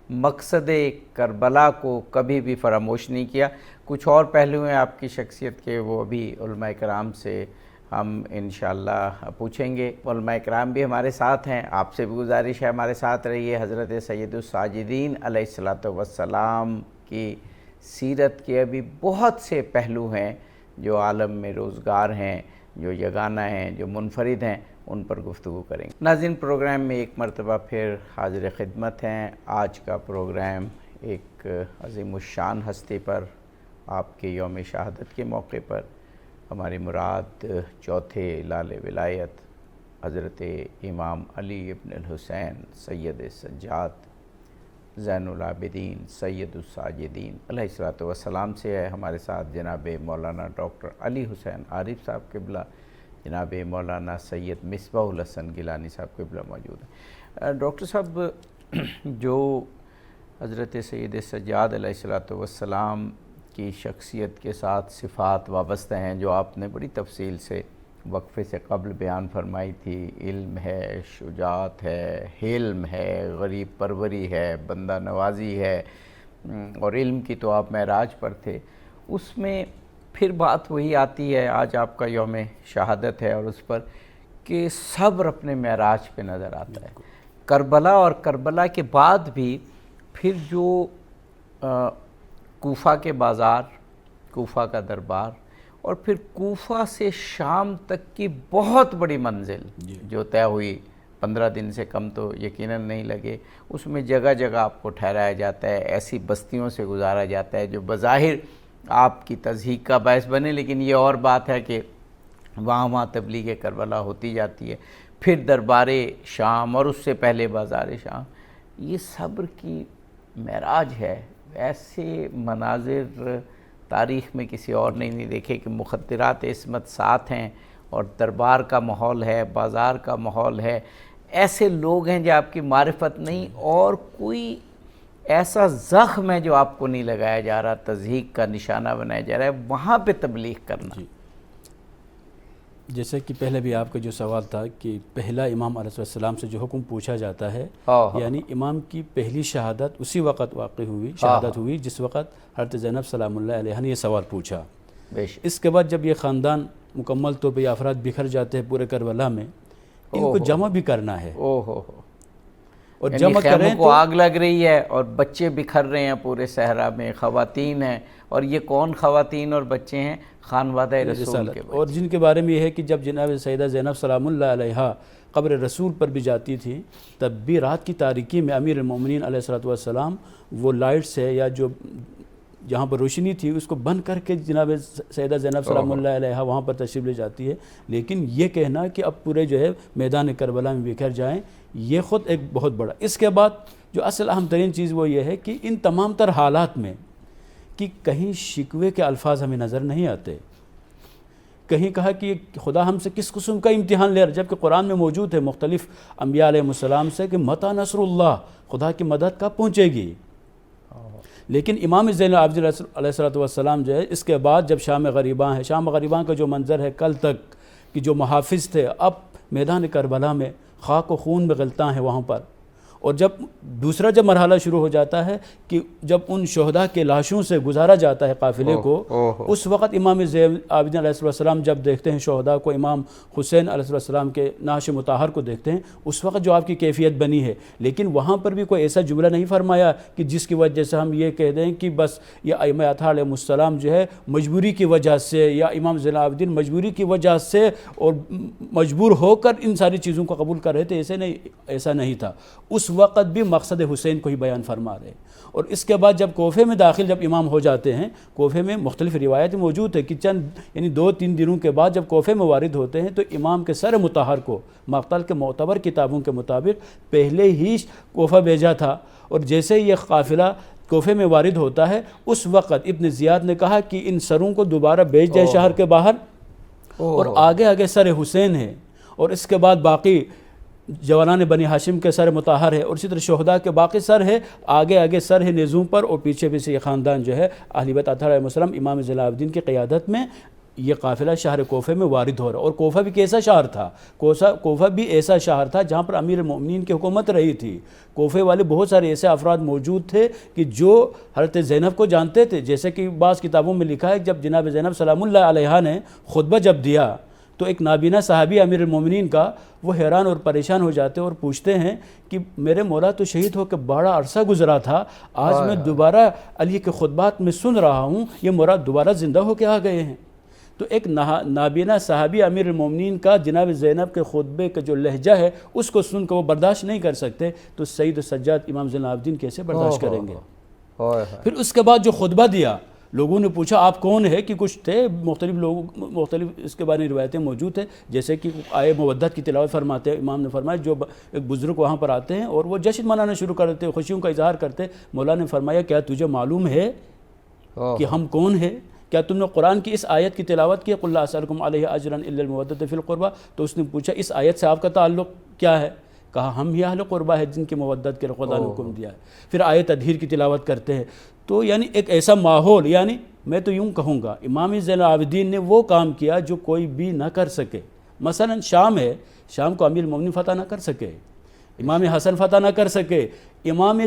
مقصد کربلا کو کبھی بھی فراموش نہیں کیا۔ کچھ اور پہلو ہیں آپ کی شخصیت کے، وہ ابھی علماء کرام سے ہم انشاءاللہ پوچھیں گے۔ علماء کرام بھی ہمارے ساتھ ہیں، آپ سے بھی گزارش ہے ہمارے ساتھ رہیے۔ حضرت سید الساجدین علیہ السلام کی سیرت کے ابھی بہت سے پہلو ہیں جو عالم میں روزگار ہیں، جو یگانہ ہیں، جو منفرد ہیں، ان پر گفتگو کریں گے۔ ناظرین، پروگرام میں ایک مرتبہ پھر حاضر خدمت ہیں۔ آج کا پروگرام ایک عظیم الشان ہستی پر، آپ کے یوم شہادت کے موقع پر، ہماری مراد چوتھے لال ولایت حضرت امام علی ابن الحسین سید سجاد زین العابدین سید الساجدین علیہ السلام سے ہے۔ ہمارے ساتھ جناب مولانا ڈاکٹر علی حسین عارف صاحب قبلہ، جناب مولانا سید مصباح الحسن گیلانی صاحب قبلہ موجود ہیں۔ ڈاکٹر صاحب، جو حضرت سید سجاد علیہ السلام کی شخصیت کے ساتھ صفات وابستہ ہیں جو آپ نے بڑی تفصیل سے وقفے سے قبل بیان فرمائی تھی، علم ہے، شجاعت ہے، حلم ہے، غریب پروری ہے، بندہ نوازی ہے، اور علم کی تو آپ معراج پر تھے۔ اس میں پھر بات وہی آتی ہے، آج آپ کا یوم شہادت ہے اور اس پر کہ صبر اپنے معراج پہ نظر آتا ہے۔ کربلا اور کربلا کے بعد بھی پھر جو کوفہ کے بازار، کوفہ کا دربار، اور پھر کوفہ سے شام تک کی بہت بڑی منزل جو طے ہوئی، 15 دن سے کم تو یقیناً نہیں لگے، اس میں جگہ جگہ آپ کو ٹھہرایا جاتا ہے، ایسی بستیوں سے گزارا جاتا ہے جو بظاہر آپ کی تضحیق کا باعث بنے، لیکن یہ اور بات ہے کہ وہاں تبلیغ کربلا ہوتی جاتی ہے۔ پھر دربار شام اور اس سے پہلے بازار شام، یہ صبر کی معراج ہے۔ ایسے مناظر تاریخ میں کسی اور نے نہیں دیکھے کہ مخدرات عصمت ساتھ ہیں اور دربار کا ماحول ہے، بازار کا ماحول ہے، ایسے لوگ ہیں جو آپ کی معرفت نہیں، اور کوئی ایسا زخم ہے جو آپ کو نہیں لگایا جا رہا، تضحیق کا نشانہ بنایا جا رہا ہے، وہاں پہ تبلیغ کرنا۔ جیسے کہ پہلے بھی آپ کا جو سوال تھا کہ پہلا امام علیہ السلام سے جو حکم پوچھا جاتا ہے، یعنی امام کی پہلی شہادت اسی وقت واقع ہوئی، شہادت ہوئی جس وقت حضرت زینب سلام اللہ علیہ نے یہ سوال پوچھا۔ اس کے بعد جب یہ خاندان مکمل طور پہ افراد بکھر جاتے ہیں پورے کربلا میں، ان کو جمع بھی کرنا ہے، اور جمع کریں کو آگ لگ رہی ہے اور بچے بکھر رہے ہیں پورے صحرا میں، خواتین ہیں، اور یہ کون خواتین اور بچے ہیں؟ خانوادہ رسول کے بچے، اور جن کے بارے میں یہ ہے کہ جب جناب سیدہ زینب سلام اللہ علیہ قبر رسول پر بھی جاتی تھی، تب بھی رات کی تاریکی میں امیر المومنین علیہ السلام وہ لائٹس ہے یا جو جہاں پر روشنی تھی اس کو بند کر کے جناب سیدہ زینب سلام اللہ علیہ وہاں پر تشریف لے جاتی ہے۔ لیکن یہ کہنا کہ اب پورے جو ہے میدان کربلا میں بکھر جائیں، یہ خود ایک بہت بڑا۔ اس کے بعد جو اصل اہم ترین چیز وہ یہ ہے کہ ان تمام تر حالات میں کہ کہیں شکوے کے الفاظ ہمیں نظر نہیں آتے، کہیں کہا کہ خدا ہم سے کس قسم کا امتحان لے رہا، جبکہ قرآن میں موجود ہے مختلف انبیاء علیہ السلام سے کہ متی نصر اللہ، خدا کی مدد کب پہنچے گی۔ لیکن امام زین العابدین علیہ الصلوۃ والسلام جو ہے اس کے بعد جب شام غریباں ہے، شام غریباں کا جو منظر ہے کل تک کہ جو محافظ تھے اب میدان کربلا میں خاک و خون میں غلطاں ہیں وہاں پر، اور جب دوسرا جب مرحلہ شروع ہو جاتا ہے کہ جب ان شہداء کے لاشوں سے گزارا جاتا ہے قافلے کو، اس وقت امام زین العابدین علیہ السلام جب دیکھتے ہیں شہداء کو، امام حسین علیہ السلام کے نعش مطہر کو دیکھتے ہیں، اس وقت جو آپ کی کیفیت بنی ہے، لیکن وہاں پر بھی کوئی ایسا جملہ نہیں فرمایا کہ جس کی وجہ سے ہم یہ کہہ دیں کہ بس یہ ائمہ اطہار علیہ السلام جو ہے مجبوری کی وجہ سے یا امام زین العابدین مجبوری کی وجہ سے اور مجبور ہو کر ان ساری چیزوں کو قبول کر رہے تھے، ایسا نہیں تھا۔ اس وقت بھی مقصد حسین کو ہی بیان فرما رہے۔ اور اس کے بعد جب کوفے میں داخل جب امام ہو جاتے ہیں، کوفے میں مختلف روایت موجود ہے کہ چند 2-3 دنوں کے بعد جب کوفے میں وارد ہوتے ہیں تو امام کے سر مطہر کو مقتل کے معتبر کتابوں کے مطابق پہلے ہی کوفہ بھیجا تھا، اور جیسے یہ قافلہ کوفے میں وارد ہوتا ہے اس وقت ابن زیاد نے کہا کہ ان سروں کو دوبارہ بھیج جائے شہر کے باہر، اور آگے سر حسین ہے، اور اس کے بعد باقی جوانان بنی ہاشم کے سر مطہر ہے، اور اسی طرح شہداء کے باقی سر ہے، آگے سر ہے نیزوں پر، اور پیچھے یہ خاندان جو ہے اہل بیت اطہار علیہ السلام امام زین العابدین کی قیادت میں یہ قافلہ شہر کوفے میں وارد ہو رہا ہے۔ اور کوفہ بھی کیسا شہر تھا؟ کوفہ بھی ایسا شہر تھا جہاں پر امیر المؤمنین کی حکومت رہی تھی۔ کوفے والے بہت سارے ایسے افراد موجود تھے کہ جو حضرت زینب کو جانتے تھے، جیسے کہ بعض کتابوں میں لکھا ہے جب جناب زینب سلام اللہ علیہا نے خطبہ جب دیا تو ایک نابینا صحابی امیر المومنین کا وہ حیران اور پریشان ہو جاتے اور پوچھتے ہیں کہ میرے مولا تو شہید ہو کے بڑا عرصہ گزرا تھا، آج میں دوبارہ علی کے خطبات میں سن رہا ہوں، یہ مراد دوبارہ زندہ ہو کے آ گئے ہیں۔ تو ایک نابینا صحابی امیر المومنین کا جناب زینب کے خطبے کا جو لہجہ ہے اس کو سن کر وہ برداشت نہیں کر سکتے، تو سید سجاد امام زین العابدین کیسے برداشت کریں گے؟ پھر اس کے بعد جو خطبہ دیا، لوگوں نے پوچھا آپ کون ہے، کہ کچھ تھے مختلف اس کے بارے میں روایتیں موجود ہیں، جیسے کہ آئے مودت کی تلاوت فرماتے ہیں، امام نے فرمایا جو ایک بزرگ وہاں پر آتے ہیں اور وہ جشن منانا شروع کر دیتے، خوشیوں کا اظہار کرتے، مولا نے فرمایا کیا تجھے معلوم ہے کہ ہم کون ہیں؟ کیا تم نے قرآن کی اس آیت کی تلاوت کی قُلْ لَا أَسْأَلُكُمْ عَلَيْهِ أَجْرًا إِلَّا الْمَوَدَّةَ فِي الْقُرْبَى؟ تو اس نے پوچھا اس آیت سے آپ کا تعلق کیا ہے؟ کہا ہم ہی اہل قربہ ہے جن کی مودت کے خدا نے حکم دیا ہے۔ پھر آیت تدہیر کی تلاوت کرتے ہیں، تو یعنی ایک ایسا ماحول، یعنی میں تو یوں کہوں گا امام زین العابدین نے وہ کام کیا جو کوئی بھی نہ کر سکے۔ مثلا شام ہے، شام کو امیر المومنین فتح نہ کر سکے، امام حسن فتح نہ کر سکے، امام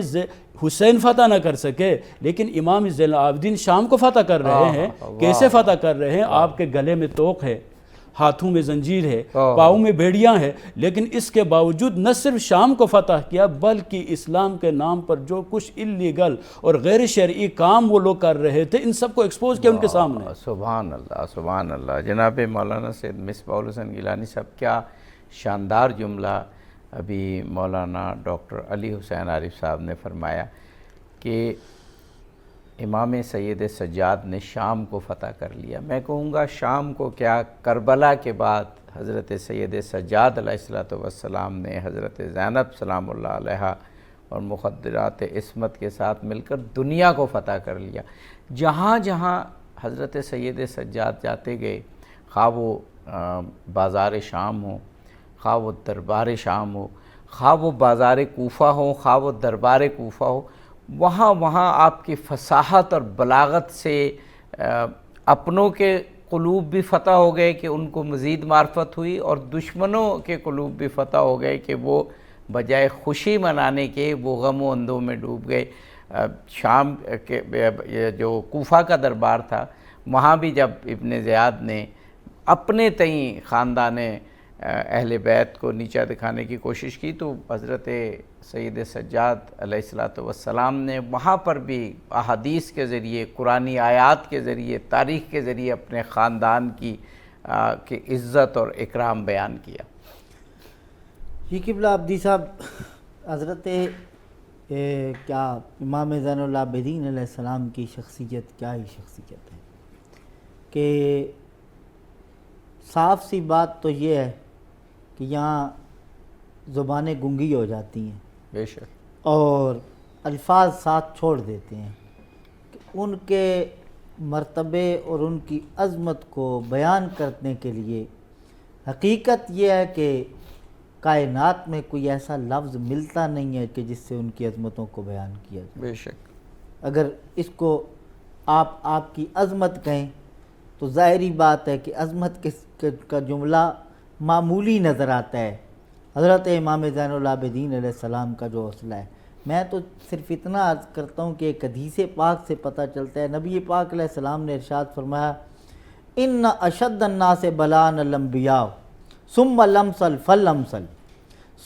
حسین فتح نہ کر سکے، لیکن امام زین العابدین شام کو فتح کر رہے ہیں۔ کیسے فتح کر رہے ہیں؟ آپ کے گلے میں توق ہے، ہاتھوں میں زنجیر ہے، پاؤں میں بیڑیاں ہیں، لیکن اس کے باوجود نہ صرف شام کو فتح کیا بلکہ اسلام کے نام پر جو کچھ اللیگل اور غیر شرعی کام وہ لوگ کر رہے تھے ان سب کو ایکسپوز کیا ان کے سامنے۔ سبحان اللہ، سبحان اللہ۔ جناب مولانا سید مصباح الحسن گیلانی صاحب، کیا شاندار جملہ ابھی مولانا ڈاکٹر علی حسین عارف صاحب نے فرمایا کہ امام سید سجاد نے شام کو فتح کر لیا۔ میں کہوں گا شام کو کیا، کربلا کے بعد حضرت سید سجاد علیہ السلام نے حضرت زینب سلام اللہ علیہا اور مخدرات عصمت کے ساتھ مل کر دنیا کو فتح کر لیا۔ جہاں جہاں حضرت سید سجاد جاتے گئے، خواہ وہ بازار شام ہو، خواہ وہ دربار شام ہو، خواہ وہ بازار کوفہ ہو، خواہ وہ دربار کوفہ ہو، وہاں آپ کی فصاحت اور بلاغت سے اپنوں کے قلوب بھی فتح ہو گئے کہ ان کو مزید معرفت ہوئی، اور دشمنوں کے قلوب بھی فتح ہو گئے کہ وہ بجائے خوشی منانے کے وہ غم و اندوں میں ڈوب گئے۔ شام کے جو کوفہ کا دربار تھا، وہاں بھی جب ابن زیاد نے اپنے تئیں خاندان اہل بیت کو نیچا دکھانے کی کوشش کی تو حضرت سید سجاد علیہ السلام نے وہاں پر بھی احادیث کے ذریعے، قرآنی آیات کے ذریعے، تاریخ کے ذریعے اپنے خاندان کی عزت اور اکرام بیان کیا۔ جی قبلہ عبدی صاحب، حضرت کیا امام زین العابدین علیہ السلام کی شخصیت کیا ہی شخصیت ہے کہ صاف سی بات تو یہ ہے کہ یہاں زبانیں گنگی ہو جاتی ہیں، بے شک، اور الفاظ ساتھ چھوڑ دیتے ہیں کہ ان کے مرتبے اور ان کی عظمت کو بیان کرنے کے لیے حقیقت یہ ہے کہ کائنات میں کوئی ایسا لفظ ملتا نہیں ہے کہ جس سے ان کی عظمتوں کو بیان کیا جائے۔ بے شک۔ اگر اس کو آپ کی عظمت کہیں تو ظاہری بات ہے کہ عظمت کا جملہ معمولی نظر آتا ہے حضرت امام زین العابدین علیہ السلام کا جو حوصلہ ہے. میں تو صرف اتنا عرض کرتا ہوں کہ ایک حدیث پاک سے پتہ چلتا ہے. نبی پاک علیہ السلام نے ارشاد فرمایا ان اشد الناس بلاء الانبیاء ثم الامثل فالامثل.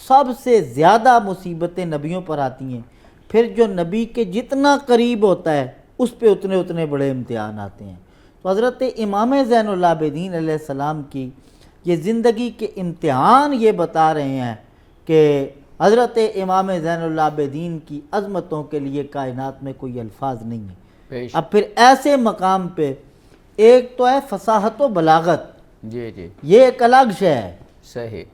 سب سے زیادہ مصیبتیں نبیوں پر آتی ہیں، پھر جو نبی کے جتنا قریب ہوتا ہے اس پہ اتنے بڑے امتحان آتے ہیں. تو حضرت امام زین العابدین علیہ السلام کی یہ زندگی کے امتحان یہ بتا رہے ہیں کہ حضرت امام زین العابدین کی عظمتوں کے لیے کائنات میں کوئی الفاظ نہیں ہے. اب پھر ایسے مقام پہ ایک تو ہے فصاحت و بلاغت، جی جی یہ ایک الگ شے ہے. صحیح.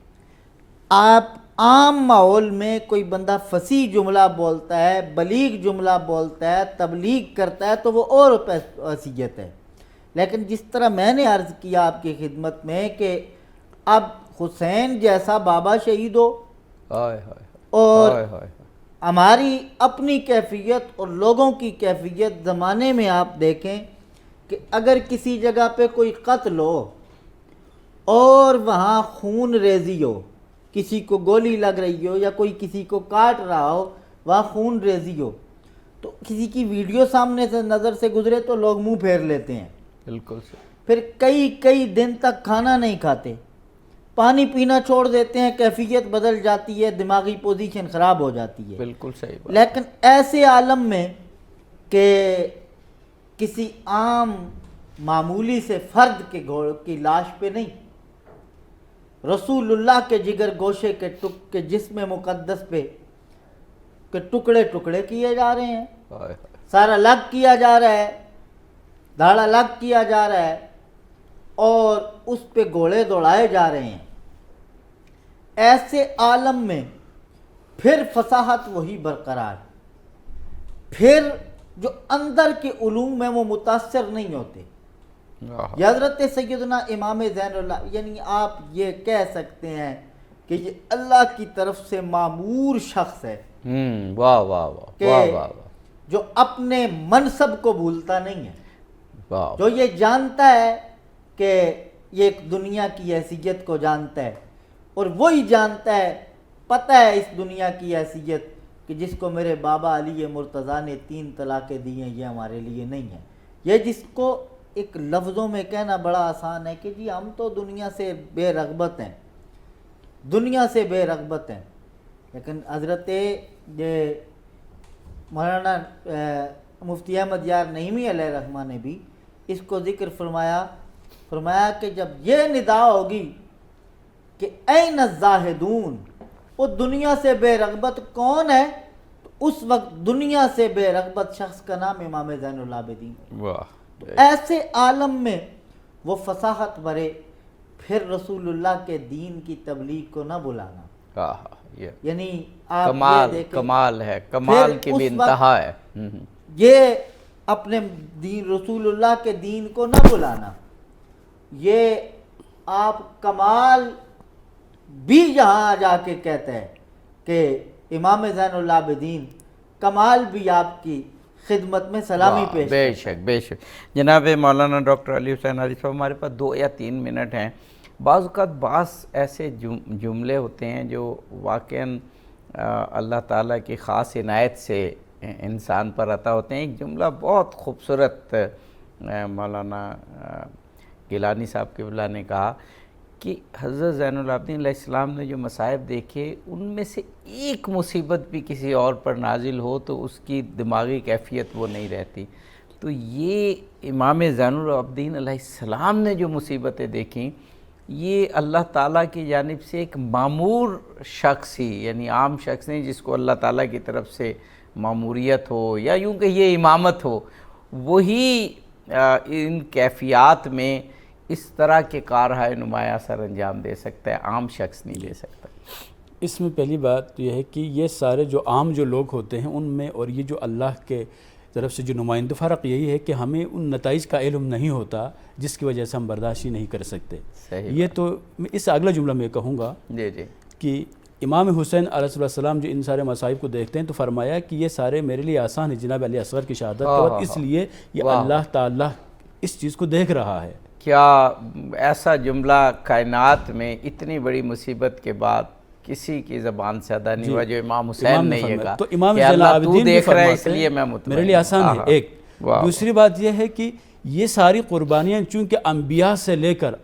آپ عام ماحول میں کوئی بندہ فصیح جملہ بولتا ہے، بلیغ جملہ بولتا ہے، تبلیغ کرتا ہے تو وہ اور حیثیت ہے. لیکن جس طرح میں نے عرض کیا آپ کی خدمت میں کہ اب حسین جیسا بابا شہید ہو اور ہماری اپنی کیفیت اور لوگوں کی کیفیت زمانے میں آپ دیکھیں کہ اگر کسی جگہ پہ کوئی قتل ہو اور وہاں خون ریزی ہو، کسی کو گولی لگ رہی ہو یا کوئی کسی کو کاٹ رہا ہو، وہاں خون ریزی ہو، تو کسی کی ویڈیو سامنے سے نظر سے گزرے تو لوگ منہ پھیر لیتے ہیں. بالکل. پھر کئی دن تک کھانا نہیں کھاتے، پانی پینا چھوڑ دیتے ہیں، کیفیت بدل جاتی ہے، دماغی پوزیشن خراب ہو جاتی ہے. بالکل صحیح بات. لیکن ایسے عالم میں کہ کسی عام معمولی سے فرد کے گھوڑ کی لاش پہ نہیں، رسول اللہ کے جگر گوشے کے جسم مقدس پہ کہ ٹکڑے ٹکڑے کیے جا رہے ہیں، سارا الگ کیا جا رہا ہے، دھاڑ الگ کیا جا رہا ہے اور اس پہ گھوڑے دوڑائے جا رہے ہیں. ایسے عالم میں پھر فصاحت وہی برقرار، پھر جو اندر کے علوم ہیں وہ متاثر نہیں ہوتے. یہ حضرت سیدنا امام زین اللہ، یعنی آپ یہ کہہ سکتے ہیں کہ یہ اللہ کی طرف سے معمور شخص ہے. واہ واہ واہ واہ واہ. جو اپنے منصب کو بھولتا نہیں ہے، جو یہ جانتا ہے کہ یہ ایک دنیا کی حیثیت کو جانتا ہے، اور وہی جانتا ہے، پتہ ہے اس دنیا کی حیثیت کہ جس کو میرے بابا علی مرتضیٰ نے 3 طلاقیں دی ہیں یہ ہمارے لیے نہیں ہے. یہ جس کو ایک لفظوں میں کہنا بڑا آسان ہے کہ جی ہم تو دنیا سے بے رغبت ہیں، دنیا سے بے رغبت ہیں. لیکن حضرت یہ مولانا مفتی احمد یار نعیمی علیہ الرحمہ نے بھی اس کو ذکر فرمایا کہ جب یہ ندا ہوگی کہ این الزاہدون، وہ دنیا سے بے رغبت کون ہے، تو اس وقت دنیا سے بے رغبت شخص کا نام امام زین العابدین. ایسے عالم میں وہ فصاحت برے، پھر رسول اللہ کے دین کی تبلیغ کو نہ بلانا، یعنی آپ کمال ہے، کمال کی بھی انتہا ہے. یہ اپنے دین رسول اللہ کے دین کو نہ بلانا، یہ آپ کمال بھی یہاں جا کے کہتے ہیں کہ امام زین العابدین کمال بھی آپ کی خدمت میں سلامی پیش. بے شک بے شک. جناب مولانا ڈاکٹر علی حسین علی صاحب، ہمارے پاس 2 یا 3 منٹ ہیں. بعض اوقات ایسے جملے ہوتے ہیں جو واقعاً اللہ تعالیٰ کی خاص عنایت سے انسان پر عطا ہوتے ہیں. ایک جملہ بہت خوبصورت مولانا گیلانی صاحب قبلہ نے کہا کہ حضرت زین العابدین علیہ السلام نے جو مصائب دیکھے ان میں سے ایک مصیبت بھی کسی اور پر نازل ہو تو اس کی دماغی کیفیت وہ نہیں رہتی. تو یہ امام زین العابدین علیہ السلام نے جو مصیبتیں دیکھیں، یہ اللہ تعالیٰ کی جانب سے ایک معمور شخص ہی، یعنی عام شخص نہیں جس کو اللہ تعالیٰ کی طرف سے معموریت ہو یا یوں کہ یہ امامت ہو، وہی ان کیفیات میں اس طرح کے کارہائے نمایاں سر انجام دے سکتا ہے، عام شخص نہیں دے سکتا. اس میں پہلی بات یہ ہے کہ یہ سارے جو عام جو لوگ ہوتے ہیں ان میں اور یہ جو اللہ کے طرف سے جو نمائندہ، فرق یہی ہے کہ ہمیں ان نتائج کا علم نہیں ہوتا جس کی وجہ سے ہم برداشت ہی نہیں کر سکتے. یہ تو اس اگلا جملہ میں کہوں گا جی جی کہ امام حسین علیہ السلام جو ان سارے مصائب کو دیکھتے ہیں تو فرمایا کہ یہ سارے میرے لیے آسان ہے جناب علی اصغر کی شہادت کے بعد، اس لیے یہ اللہ تعالیٰ اس چیز کو دیکھ رہا ہے۔ کیا ایسا جملہ کائنات میں اتنی بڑی مصیبت کے بعد کسی کی زبان سے ادا نہیں ہوا جو امام حسین نے یہ کہا تو امام کہ زین اللہ تو العابدین بھی دیکھ رہا ہے اس فرماتے لیے ہیں میں مطمئن میرے لیے آسان ہے۔ ایک دوسری بات یہ ہے کہ یہ ساری قربانیاں چونکہ انبیاء سے لے کر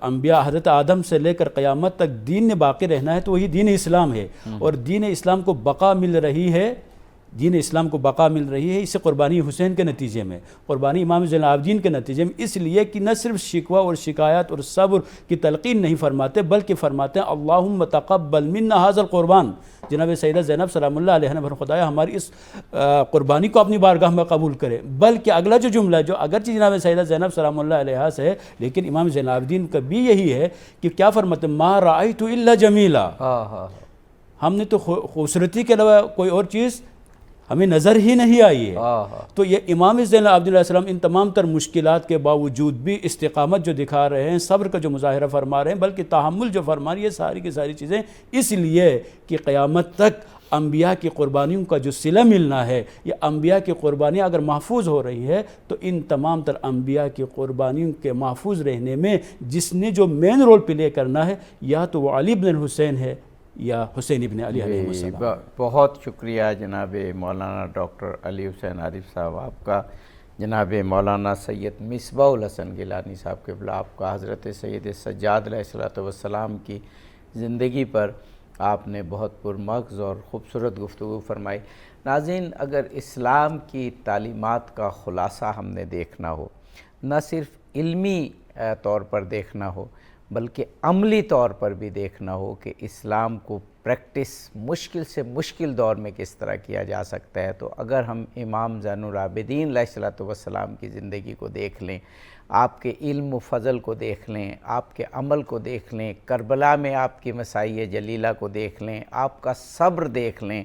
حضرت آدم سے لے کر قیامت تک دین نے باقی رہنا ہے، تو وہی دین اسلام ہے، اور دین اسلام کو بقا مل رہی ہے، اسے قربانی حسین کے نتیجے میں، قربانی امام زین العابدین کے نتیجے میں، اس لیے کہ نہ صرف شکوہ اور شکایات اور صبر کی تلقین نہیں فرماتے بلکہ فرماتے ہیں اللہم تقبل منا ھذا القربان۔ جناب سیدہ زینب سلام اللہ علیہ نے خدایا ہماری اس قربانی کو اپنی بارگاہ میں قبول کرے، بلکہ اگلا جو جملہ جو اگرچہ جناب سیدہ زینب سلام اللہ علیہ سے ہے لیکن امام زین العابدین کا بھی یہی ہے کہ کیا فرماتے ہیں ما رأیت الا جمیلا، ہم نے تو خوبصورتی کے علاوہ کوئی اور چیز ہمیں نظر ہی نہیں آئی ہے۔ تو یہ امام زین العابدین علیہ السلام ان تمام تر مشکلات کے باوجود بھی استقامت جو دکھا رہے ہیں، صبر کا جو مظاہرہ فرما رہے ہیں، بلکہ تحمل جو فرما رہے ہیں، یہ ساری کی ساری چیزیں اس لیے کہ قیامت تک انبیاء کی قربانیوں کا جو صلہ ملنا ہے، یہ انبیاء کی قربانیاں اگر محفوظ ہو رہی ہے تو ان تمام تر انبیاء کی قربانیوں کے محفوظ رہنے میں جس نے جو مین رول پلے کرنا ہے یا تو وہ علی بن الحسین ہے یا حسین ابن علی علیہ السلام۔ بہت شکریہ جناب مولانا ڈاکٹر علی حسین عارف صاحب آپ کا، جناب مولانا سید مصباح الحسن گیلانی صاحب قبلہ آپ کا، حضرت سید سجاد علیہ السلام کی زندگی پر آپ نے بہت پرمغز اور خوبصورت گفتگو فرمائی۔ ناظرین، اگر اسلام کی تعلیمات کا خلاصہ ہم نے دیکھنا ہو، نہ صرف علمی طور پر دیکھنا ہو بلکہ عملی طور پر بھی دیکھنا ہو کہ اسلام کو پریکٹس مشکل سے مشکل دور میں کس طرح کیا جا سکتا ہے، تو اگر ہم امام زین العابدین علیہ السلام کی زندگی کو دیکھ لیں، آپ کے علم و فضل کو دیکھ لیں، آپ کے عمل کو دیکھ لیں، کربلا میں آپ کی مسائی جلیلہ کو دیکھ لیں، آپ کا صبر دیکھ لیں،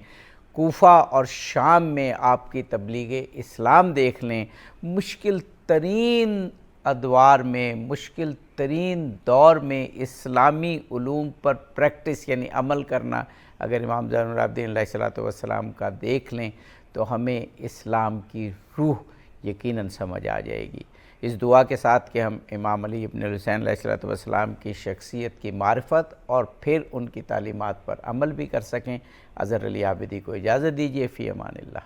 کوفہ اور شام میں آپ کی تبلیغ اسلام دیکھ لیں، مشکل ترین ادوار میں، مشکل ترین دور میں اسلامی علوم پر پریکٹس یعنی عمل کرنا اگر امام زین العابدین علیہ السلام کا دیکھ لیں تو ہمیں اسلام کی روح یقیناً سمجھ آ جائے گی۔ اس دعا کے ساتھ کہ ہم امام علی ابن الحسین علیہ السلام کی شخصیت کی معرفت اور پھر ان کی تعلیمات پر عمل بھی کر سکیں، اظہر علی عابدی کو اجازت دیجیے، فی امان اللہ۔